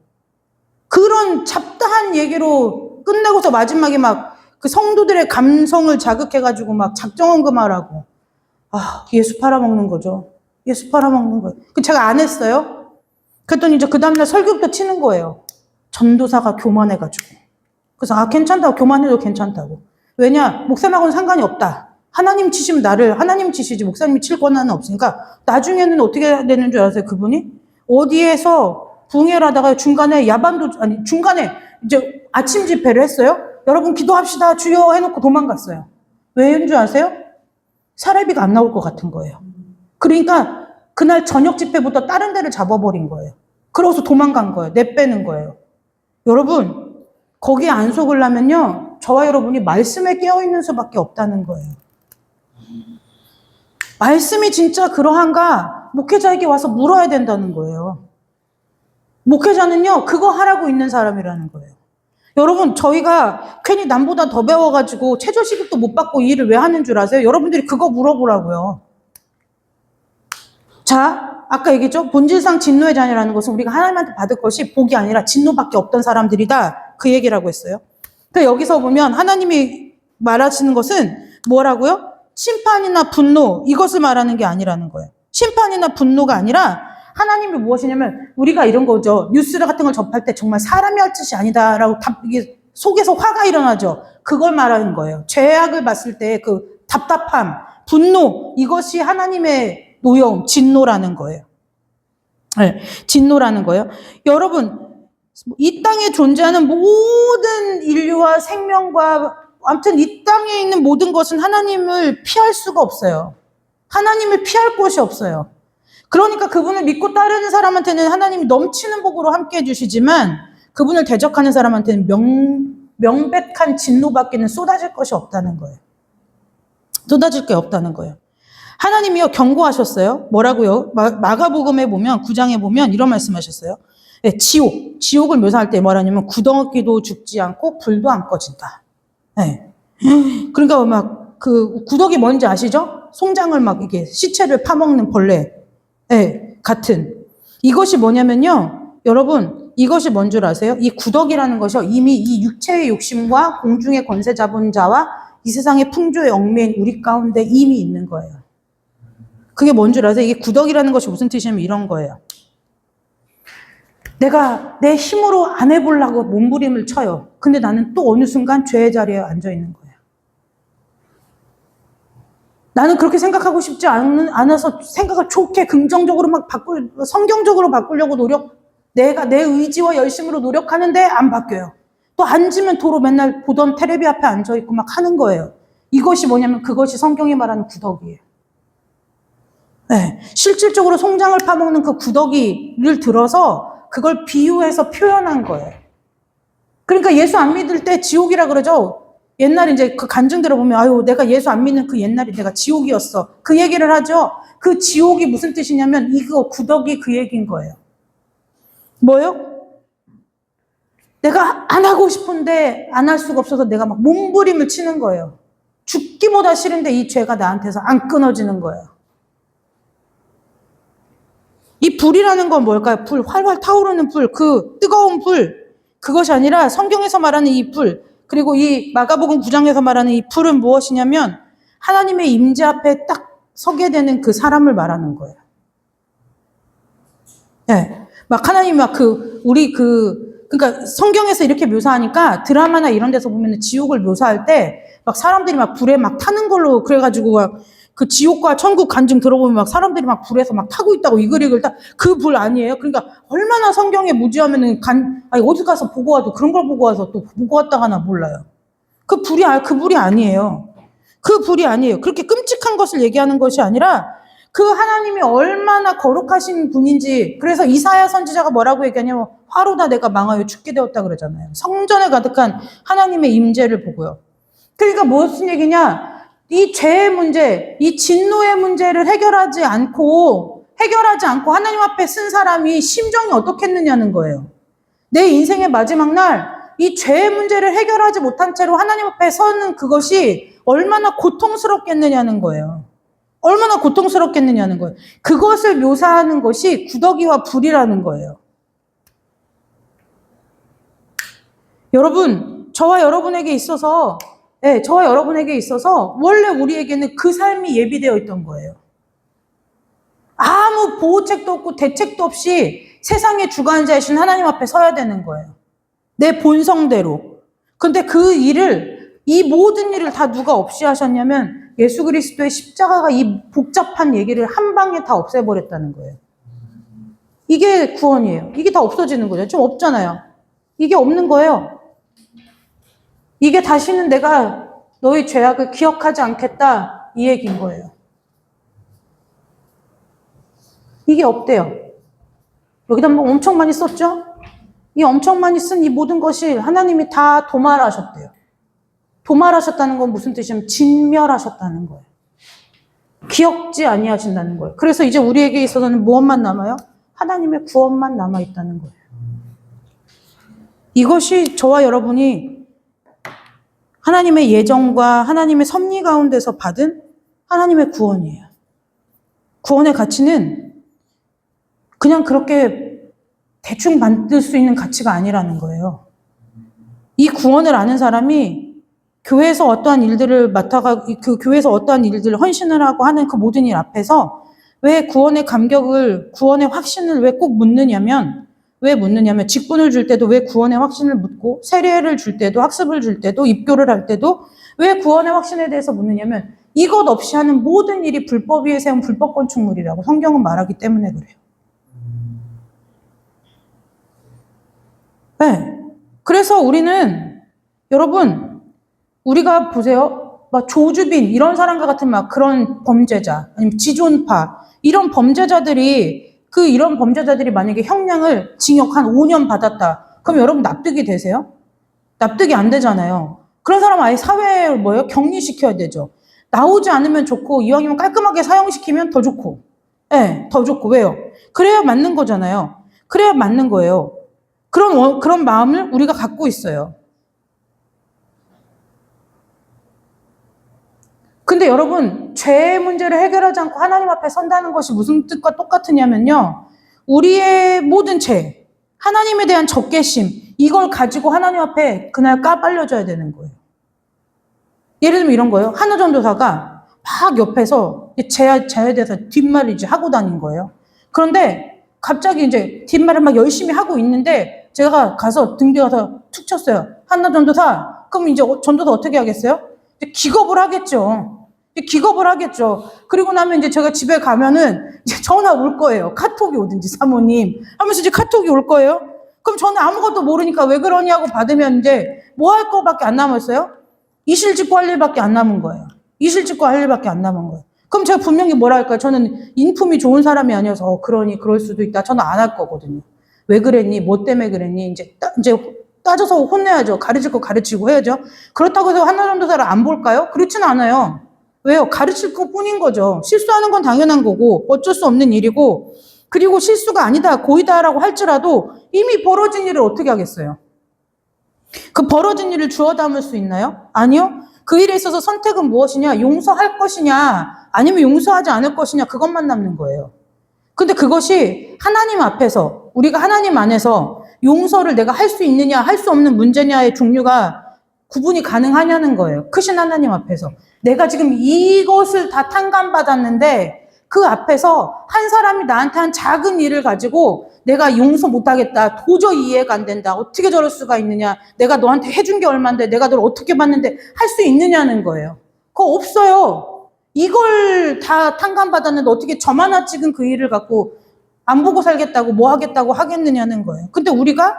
그런 잡다한 얘기로 끝내고서 마지막에 막 그 성도들의 감성을 자극해가지고 막 작정헌금하라고. 예수 팔아먹는 거죠. 예수 팔아먹는 거예요. 제가 안 했어요. 그랬더니 이제 그 다음날 설교부터 치는 거예요. 전도사가 교만해가지고. 그래서 괜찮다고. 교만해도 괜찮다고. 왜냐? 목사님하고는 상관이 없다. 하나님 치시면 나를 하나님 치시지 목사님이 칠 권한은 없으니까. 나중에는 어떻게 해야 되는 줄 아세요? 그분이? 어디에서 부흥회를 하다가 중간에 중간에 이제 아침 집회를 했어요. 여러분 기도합시다 주여 해놓고 도망갔어요. 왜인 줄 아세요? 사례비가 안 나올 것 같은 거예요. 그러니까 그날 저녁 집회부터 다른 데를 잡아버린 거예요. 그러고서 도망간 거예요. 내빼는 거예요. 여러분 거기에 안 속으려면요, 저와 여러분이 말씀에 깨어있는 수밖에 없다는 거예요. 말씀이 진짜 그러한가 목회자에게 와서 물어야 된다는 거예요. 목회자는요, 그거 하라고 있는 사람이라는 거예요. 여러분, 저희가 괜히 남보다 더 배워가지고 최저시급도 못 받고 이 일을 왜 하는 줄 아세요? 여러분들이 그거 물어보라고요. 자, 아까 얘기했죠? 본질상 진노의 자녀라는 것은 우리가 하나님한테 받을 것이 복이 아니라 진노밖에 없던 사람들이다. 그 얘기라고 했어요. 그러니까 여기서 보면 하나님이 말하시는 것은 뭐라고요? 심판이나 분노, 이것을 말하는 게 아니라는 거예요. 심판이나 분노가 아니라 하나님이 무엇이냐면 우리가 이런 거죠. 뉴스 같은 걸 접할 때 정말 사람이 할 짓이 아니다라고 이게 속에서 화가 일어나죠. 그걸 말하는 거예요. 죄악을 봤을 때 그 답답함, 분노, 이것이 하나님의 노여움, 진노라는 거예요. 네, 진노라는 거예요. 여러분, 이 땅에 존재하는 모든 인류와 생명과 아무튼 이 땅에 있는 모든 것은 하나님을 피할 수가 없어요. 하나님을 피할 곳이 없어요. 그러니까 그분을 믿고 따르는 사람한테는 하나님이 넘치는 복으로 함께 해주시지만 그분을 대적하는 사람한테는 명백한 진노밖에는 쏟아질 것이 없다는 거예요. 쏟아질 게 없다는 거예요. 하나님이요 경고하셨어요. 뭐라고요? 마가복음에 보면 9장에 보면 이런 말씀하셨어요. 네, 지옥을 묘사할 때 뭐라냐면 구더기도 죽지 않고 불도 안 꺼진다. 네. 그러니까 막 그 구더기 뭔지 아시죠? 송장을 막 이게 시체를 파먹는 벌레. 네, 같은. 이것이 뭐냐면요. 여러분, 이것이 뭔 줄 아세요? 이 구더기라는 것이 이미 이 육체의 욕심과 공중의 권세 잡은 자와 이 세상의 풍조에 얽매인 우리 가운데 이미 있는 거예요. 그게 뭔 줄 아세요? 이게 구더기라는 것이 무슨 뜻이냐면 이런 거예요. 내가 내 힘으로 안 해보려고 몸부림을 쳐요. 근데 나는 또 어느 순간 죄의 자리에 앉아 있는 거예요. 나는 그렇게 생각하고 싶지 않아서 생각을 좋게 긍정적으로 막 성경적으로 바꾸려고 내가 내 의지와 열심으로 노력하는데 안 바뀌어요. 또 앉으면 도로 맨날 보던 테레비 앞에 앉아있고 막 하는 거예요. 이것이 뭐냐면 그것이 성경이 말하는 구더기예요. 네, 실질적으로 송장을 파먹는 그 구더기를 들어서 그걸 비유해서 표현한 거예요. 그러니까 예수 안 믿을 때 지옥이라 그러죠. 옛날에 이제 그 간증 들어보면 아유 내가 예수 안 믿는 그 옛날이 내가 지옥이었어. 그 얘기를 하죠. 그 지옥이 무슨 뜻이냐면 이거 구더기 그 얘기인 거예요. 뭐요? 내가 안 하고 싶은데 안 할 수가 없어서 내가 막 몸부림을 치는 거예요. 죽기보다 싫은데 이 죄가 나한테서 안 끊어지는 거예요. 이 불이라는 건 뭘까요? 불, 활활 타오르는 불, 그 뜨거운 불. 그것이 아니라 성경에서 말하는 이 불, 그리고 이 마가복음 9장에서 말하는 이 불은 무엇이냐면 하나님의 임재 앞에 딱 서게 되는 그 사람을 말하는 거예요. 네. 막 하나님 막 그러니까 성경에서 이렇게 묘사하니까 드라마나 이런 데서 보면 지옥을 묘사할 때 막 사람들이 막 불에 막 타는 걸로 그래가지고 막 그 지옥과 천국 간증 들어보면 막 사람들이 막 불에서 막 타고 있다고 이글이글 그 불 아니에요? 그러니까 얼마나 성경에 무지하면은 아니 어디 가서 보고 와도 그런 걸 보고 와서 또 보고 왔다가나 몰라요. 그 불이 아니에요. 그 불이 아니에요. 그렇게 끔찍한 것을 얘기하는 것이 아니라 그 하나님이 얼마나 거룩하신 분인지. 그래서 이사야 선지자가 뭐라고 얘기하냐면 화로다 내가 망하여 죽게 되었다 그러잖아요. 성전에 가득한 하나님의 임재를 보고요. 그러니까 무슨 얘기냐? 이 죄의 문제, 이 진노의 문제를 해결하지 않고 하나님 앞에 쓴 사람이 심정이 어떻겠느냐는 거예요. 내 인생의 마지막 날 이 죄의 문제를 해결하지 못한 채로 하나님 앞에 서는 그것이 얼마나 고통스럽겠느냐는 거예요. 얼마나 고통스럽겠느냐는 거예요. 그것을 묘사하는 것이 구더기와 불이라는 거예요. 여러분, 저와 여러분에게 있어서 원래 우리에게는 그 삶이 예비되어 있던 거예요. 아무 보호책도 없고 대책도 없이 세상의 주관자이신 하나님 앞에 서야 되는 거예요. 내 본성대로. 근데 이 모든 일을 다 누가 없이 하셨냐면 예수 그리스도의 십자가가 이 복잡한 얘기를 한 방에 다 없애버렸다는 거예요. 이게 구원이에요. 이게 다 없어지는 거죠. 좀 없잖아요. 이게 없는 거예요. 이게 다시는 내가 너의 죄악을 기억하지 않겠다 이 얘기인 거예요. 이게 없대요. 여기다 뭐 엄청 많이 썼죠? 이 엄청 많이 쓴 이 모든 것이 하나님이 다 도말하셨대요. 도말하셨다는 건 무슨 뜻이냐면 진멸하셨다는 거예요. 기억지 아니하신다는 거예요. 그래서 이제 우리에게 있어서는 무엇만 남아요? 하나님의 구원만 남아있다는 거예요. 이것이 저와 여러분이 하나님의 예정과 하나님의 섭리 가운데서 받은 하나님의 구원이에요. 구원의 가치는 그냥 그렇게 대충 만들 수 있는 가치가 아니라는 거예요. 이 구원을 아는 사람이 교회에서 어떠한 일들을 교회에서 어떠한 일들을 헌신을 하고 하는 그 모든 일 앞에서 왜 구원의 확신을 왜 꼭 묻느냐면 직분을 줄 때도 왜 구원의 확신을 묻고, 세례를 줄 때도, 학습을 줄 때도, 입교를 할 때도 왜 구원의 확신에 대해서 묻느냐면 이것 없이 하는 모든 일이 불법 위에 세운 불법 건축물이라고 성경은 말하기 때문에 그래요. 네. 그래서 우리가 보세요. 막 조주빈, 이런 사람과 같은 막 그런 범죄자, 아니면 지존파, 이런 범죄자들이 만약에 형량을 징역 한 5년 받았다. 그럼 여러분 납득이 되세요? 납득이 안 되잖아요. 그런 사람 아예 사회에 격리시켜야 되죠. 나오지 않으면 좋고, 이왕이면 깔끔하게 사형시키면 더 좋고. 네, 더 좋고. 왜요? 그래야 맞는 거잖아요. 그래야 맞는 거예요. 그런 마음을 우리가 갖고 있어요. 근데 여러분, 죄의 문제를 해결하지 않고 하나님 앞에 선다는 것이 무슨 뜻과 똑같으냐면요. 우리의 모든 죄, 하나님에 대한 적개심, 이걸 가지고 하나님 앞에 그날 까발려줘야 되는 거예요. 예를 들면 이런 거예요. 한우전도사가 막 옆에서 죄에 대해서 뒷말을 이제 하고 다닌 거예요. 그런데 갑자기 이제 뒷말을 막 열심히 하고 있는데 제가 가서 등 뒤에 가서 툭 쳤어요. 한우전도사. 그럼 이제 전도사 어떻게 하겠어요? 이제 기겁을 하겠죠. 그리고 나면 이제 제가 집에 가면은 이제 전화 올 거예요. 카톡이 오든지 사모님 하면서 이제 카톡이 올 거예요. 그럼 저는 아무것도 모르니까 왜 그러냐고 받으면 이제 뭐 할 거밖에 안 남았어요? 이실직고 할 일밖에 안 남은 거예요. 이실직고 할 일밖에 안 남은 거예요. 그럼 제가 분명히 뭐라 할까요? 저는 인품이 좋은 사람이 아니어서 그러니 그럴 수도 있다. 저는 안 할 거거든요. 왜 그랬니? 뭐 때문에 그랬니? 이제 따져서 혼내야죠. 가르칠 거 가르치고 해야죠. 그렇다고 해서 한나전도사를 안 볼까요? 그렇진 않아요. 왜요? 가르칠 것뿐인 거죠. 실수하는 건 당연한 거고 어쩔 수 없는 일이고, 그리고 실수가 아니다, 고의다라고 할지라도 이미 벌어진 일을 어떻게 하겠어요? 그 벌어진 일을 주워 담을 수 있나요? 아니요. 그 일에 있어서 선택은 무엇이냐? 용서할 것이냐 아니면 용서하지 않을 것이냐, 그것만 남는 거예요. 근데 그것이 하나님 앞에서, 우리가 하나님 안에서 용서를 내가 할 수 있느냐 할 수 없는 문제냐의 종류가 구분이 가능하냐는 거예요. 크신 하나님 앞에서. 내가 지금 이것을 다 탕감받았는데 그 앞에서 한 사람이 나한테 한 작은 일을 가지고 내가 용서 못하겠다, 도저히 이해가 안 된다, 어떻게 저럴 수가 있느냐, 내가 너한테 해준 게 얼만데 내가 널 어떻게 봤는데 할 수 있느냐는 거예요. 그거 없어요. 이걸 다 탕감받았는데 어떻게 점 하나 찍은 그 일을 갖고 안 보고 살겠다고 뭐 하겠다고 하겠느냐는 거예요. 근데 우리가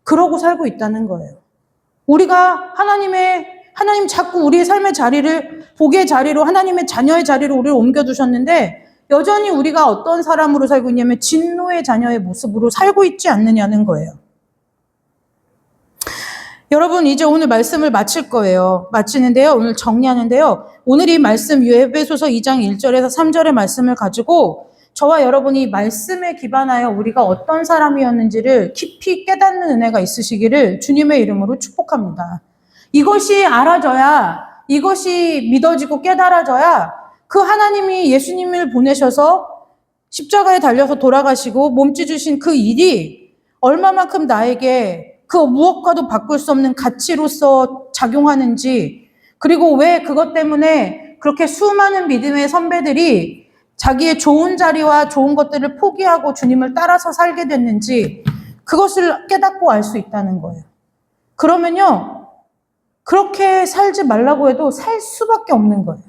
그러고 살고 있다는 거예요. 우리가 하나님 자꾸 우리의 삶의 자리를, 복의 자리로, 하나님의 자녀의 자리로 우리를 옮겨두셨는데 여전히 우리가 어떤 사람으로 살고 있냐면 진노의 자녀의 모습으로 살고 있지 않느냐는 거예요. 여러분, 이제 오늘 말씀을 마칠 거예요. 마치는데요. 오늘 정리하는데요. 오늘 이 말씀 에베소서 2장 1절에서 3절의 말씀을 가지고 저와 여러분이 말씀에 기반하여 우리가 어떤 사람이었는지를 깊이 깨닫는 은혜가 있으시기를 주님의 이름으로 축복합니다. 이것이 알아져야, 이것이 믿어지고 깨달아져야 그 하나님이 예수님을 보내셔서 십자가에 달려서 돌아가시고 몸짓 주신 그 일이 얼마만큼 나에게 그 무엇과도 바꿀 수 없는 가치로서 작용하는지, 그리고 왜 그것 때문에 그렇게 수많은 믿음의 선배들이 자기의 좋은 자리와 좋은 것들을 포기하고 주님을 따라서 살게 됐는지, 그것을 깨닫고 알 수 있다는 거예요. 그러면요, 그렇게 살지 말라고 해도 살 수밖에 없는 거예요.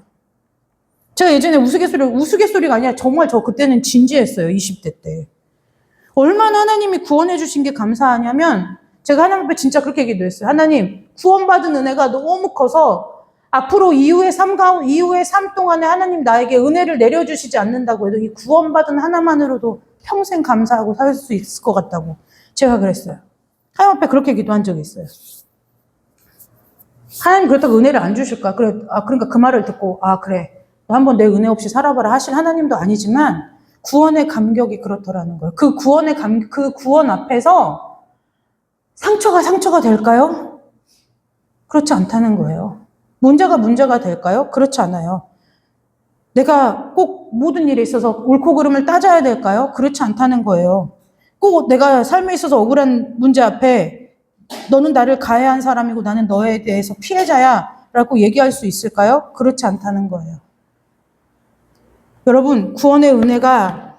제가 예전에 우스갯소리가 아니라 정말 저 그때는 진지했어요. 20대 때. 얼마나 하나님이 구원해 주신 게 감사하냐면 제가 하나님 앞에 진짜 그렇게 얘기도 했어요. 하나님, 구원받은 은혜가 너무 커서 앞으로 이후의 삶 동안에 하나님 나에게 은혜를 내려주시지 않는다고 해도 이 구원받은 하나만으로도 평생 감사하고 살 수 있을 것 같다고 제가 그랬어요. 하나님 앞에 그렇게 기도한 적이 있어요. 하나님 그렇다고 은혜를 안 주실까? 그러니까 그 말을 듣고, 그래, 너 한번 내 은혜 없이 살아봐라 하실 하나님도 아니지만 구원의 감격이 그렇더라는 거예요. 그 구원 앞에서 상처가 될까요? 그렇지 않다는 거예요. 문제가 될까요? 그렇지 않아요. 내가 꼭 모든 일에 있어서 옳고 그름을 따져야 될까요? 그렇지 않다는 거예요. 꼭 내가 삶에 있어서 억울한 문제 앞에 너는 나를 가해한 사람이고 나는 너에 대해서 피해자야 라고 얘기할 수 있을까요? 그렇지 않다는 거예요. 여러분, 구원의 은혜가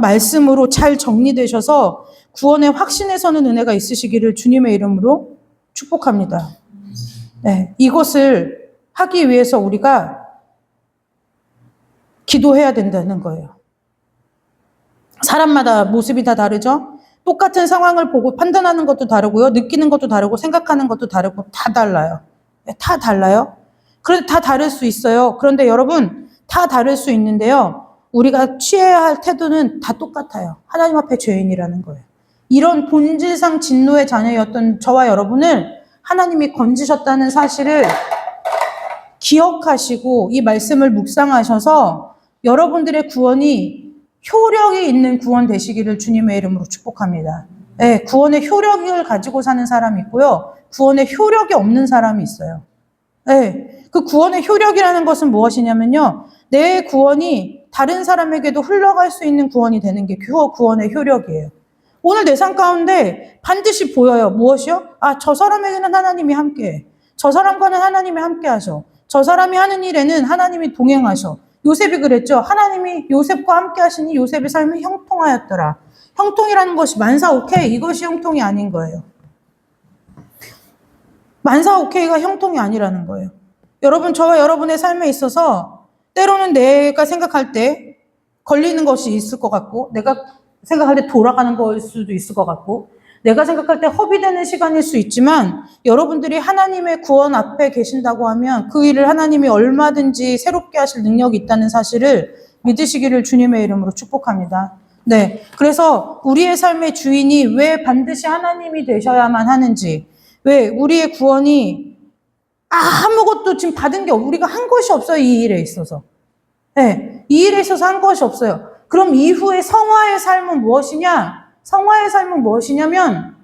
말씀으로 잘 정리되셔서 구원의 확신에 서는 은혜가 있으시기를 주님의 이름으로 축복합니다. 네, 이것을 하기 위해서 우리가 기도해야 된다는 거예요. 사람마다 모습이 다 다르죠? 똑같은 상황을 보고 판단하는 것도 다르고요. 느끼는 것도 다르고 생각하는 것도 다르고 다 달라요. 다 달라요. 그런데 다 다를 수 있어요. 그런데 여러분, 다 다를 수 있는데요. 우리가 취해야 할 태도는 다 똑같아요. 하나님 앞에 죄인이라는 거예요. 이런 본질상 진노의 자녀였던 저와 여러분을 하나님이 건지셨다는 사실을 기억하시고 이 말씀을 묵상하셔서 여러분들의 구원이 효력이 있는 구원 되시기를 주님의 이름으로 축복합니다. 네, 구원의 효력을 가지고 사는 사람이 있고요. 구원의 효력이 없는 사람이 있어요. 네, 그 구원의 효력이라는 것은 무엇이냐면요. 내 구원이 다른 사람에게도 흘러갈 수 있는 구원이 되는 게 구원의 효력이에요. 오늘 내 삶 가운데 반드시 보여요. 무엇이요? 저 사람에게는 하나님이 함께해. 저 사람과는 하나님이 함께하셔. 저 사람이 하는 일에는 하나님이 동행하셔. 요셉이 그랬죠. 하나님이 요셉과 함께 하시니 요셉의 삶이 형통하였더라. 형통이라는 것이 만사오케이, 이것이 형통이 아닌 거예요. 만사오케이가 형통이 아니라는 거예요. 여러분, 저와 여러분의 삶에 있어서 때로는 내가 생각할 때 걸리는 것이 있을 것 같고, 내가 생각할 때 돌아가는 걸 수도 있을 것 같고, 내가 생각할 때 허비되는 시간일 수 있지만 여러분들이 하나님의 구원 앞에 계신다고 하면 그 일을 하나님이 얼마든지 새롭게 하실 능력이 있다는 사실을 믿으시기를 주님의 이름으로 축복합니다. 네. 그래서 우리의 삶의 주인이 왜 반드시 하나님이 되셔야만 하는지, 왜 우리의 구원이 아무것도 지금 받은 게 우리가 한 것이 없어요. 이 일에 있어서. 네. 이 일에 있어서 한 것이 없어요. 그럼 이후에 성화의 삶은 무엇이냐? 성화의 삶은 무엇이냐면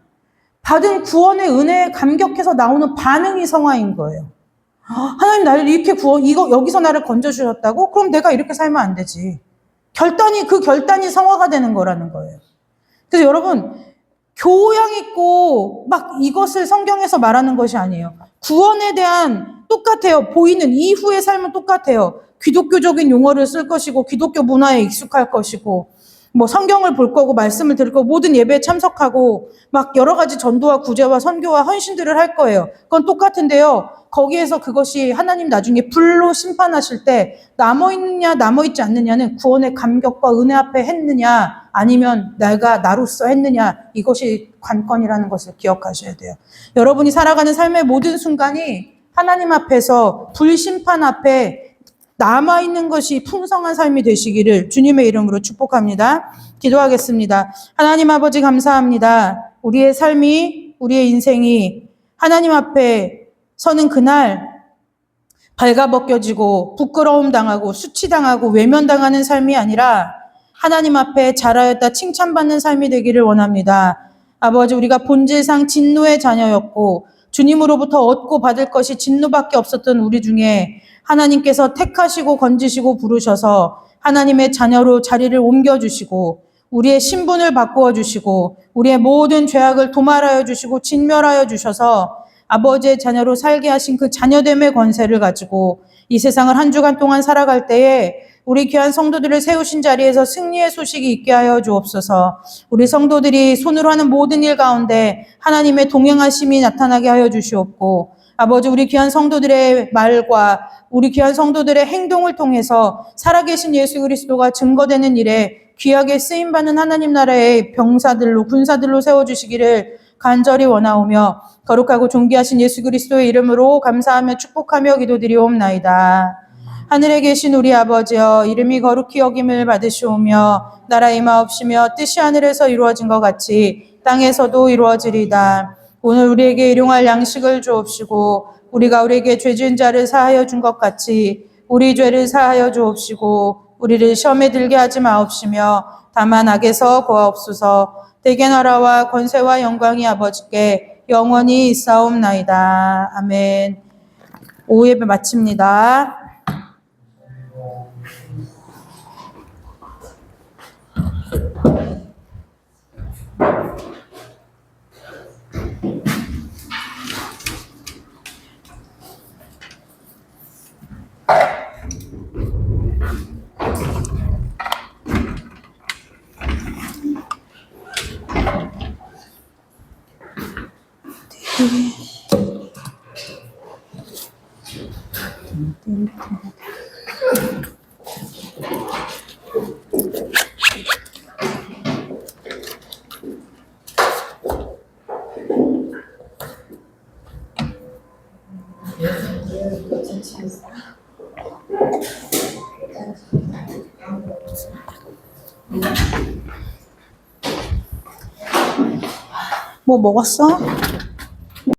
받은 구원의 은혜에 감격해서 나오는 반응이 성화인 거예요. 하나님 나를 이렇게 여기서 나를 건져주셨다고? 그럼 내가 이렇게 살면 안 되지. 그 결단이 성화가 되는 거라는 거예요. 그래서 여러분, 교양 있고 막 이것을 성경에서 말하는 것이 아니에요. 구원에 대한 똑같아요. 보이는 이후의 삶은 똑같아요. 기독교적인 용어를 쓸 것이고 기독교 문화에 익숙할 것이고 뭐 성경을 볼 거고 말씀을 들을 거고 모든 예배에 참석하고 막 여러 가지 전도와 구제와 선교와 헌신들을 할 거예요. 그건 똑같은데요. 거기에서 그것이 하나님 나중에 불로 심판하실 때 남아있느냐 남아있지 않느냐는 구원의 감격과 은혜 앞에 했느냐 아니면 내가 나로서 했느냐 이것이 관건이라는 것을 기억하셔야 돼요. 여러분이 살아가는 삶의 모든 순간이 하나님 앞에서 불심판 앞에 남아있는 것이 풍성한 삶이 되시기를 주님의 이름으로 축복합니다. 기도하겠습니다. 하나님 아버지 감사합니다. 우리의 삶이, 우리의 인생이 하나님 앞에 서는 그날 발가벗겨지고 부끄러움 당하고 수치당하고 외면당하는 삶이 아니라 하나님 앞에 잘하였다 칭찬받는 삶이 되기를 원합니다. 아버지 우리가 본질상 진노의 자녀였고 주님으로부터 얻고 받을 것이 진노밖에 없었던 우리 중에 하나님께서 택하시고 건지시고 부르셔서 하나님의 자녀로 자리를 옮겨주시고 우리의 신분을 바꾸어 주시고 우리의 모든 죄악을 도말하여 주시고 진멸하여 주셔서 아버지의 자녀로 살게 하신 그 자녀됨의 권세를 가지고 이 세상을 한 주간 동안 살아갈 때에 우리 귀한 성도들을 세우신 자리에서 승리의 소식이 있게 하여 주옵소서. 우리 성도들이 손으로 하는 모든 일 가운데 하나님의 동행하심이 나타나게 하여 주시옵고 아버지 우리 귀한 성도들의 말과 우리 귀한 성도들의 행동을 통해서 살아계신 예수 그리스도가 증거되는 일에 귀하게 쓰임받는 하나님 나라의 병사들로 군사들로 세워주시기를 간절히 원하오며 거룩하고 존귀하신 예수 그리스도의 이름으로 감사하며 축복하며 기도드리옵나이다. 하늘에 계신 우리 아버지여 이름이 거룩히 여김을 받으시오며 나라 임하옵시며 뜻이 하늘에서 이루어진 것 같이 땅에서도 이루어지리다. 오늘 우리에게 일용할 양식을 주옵시고 우리가 우리에게 죄 지은 자를 사하여 준 것 같이 우리 죄를 사하여 주옵시고 우리를 시험에 들게 하지 마옵시며 다만 악에서 구하옵소서. 대개 나라와 권세와 영광이 아버지께 영원히 있사옵나이다. 아멘. 오후 예배 마칩니다. 뭐 먹었어?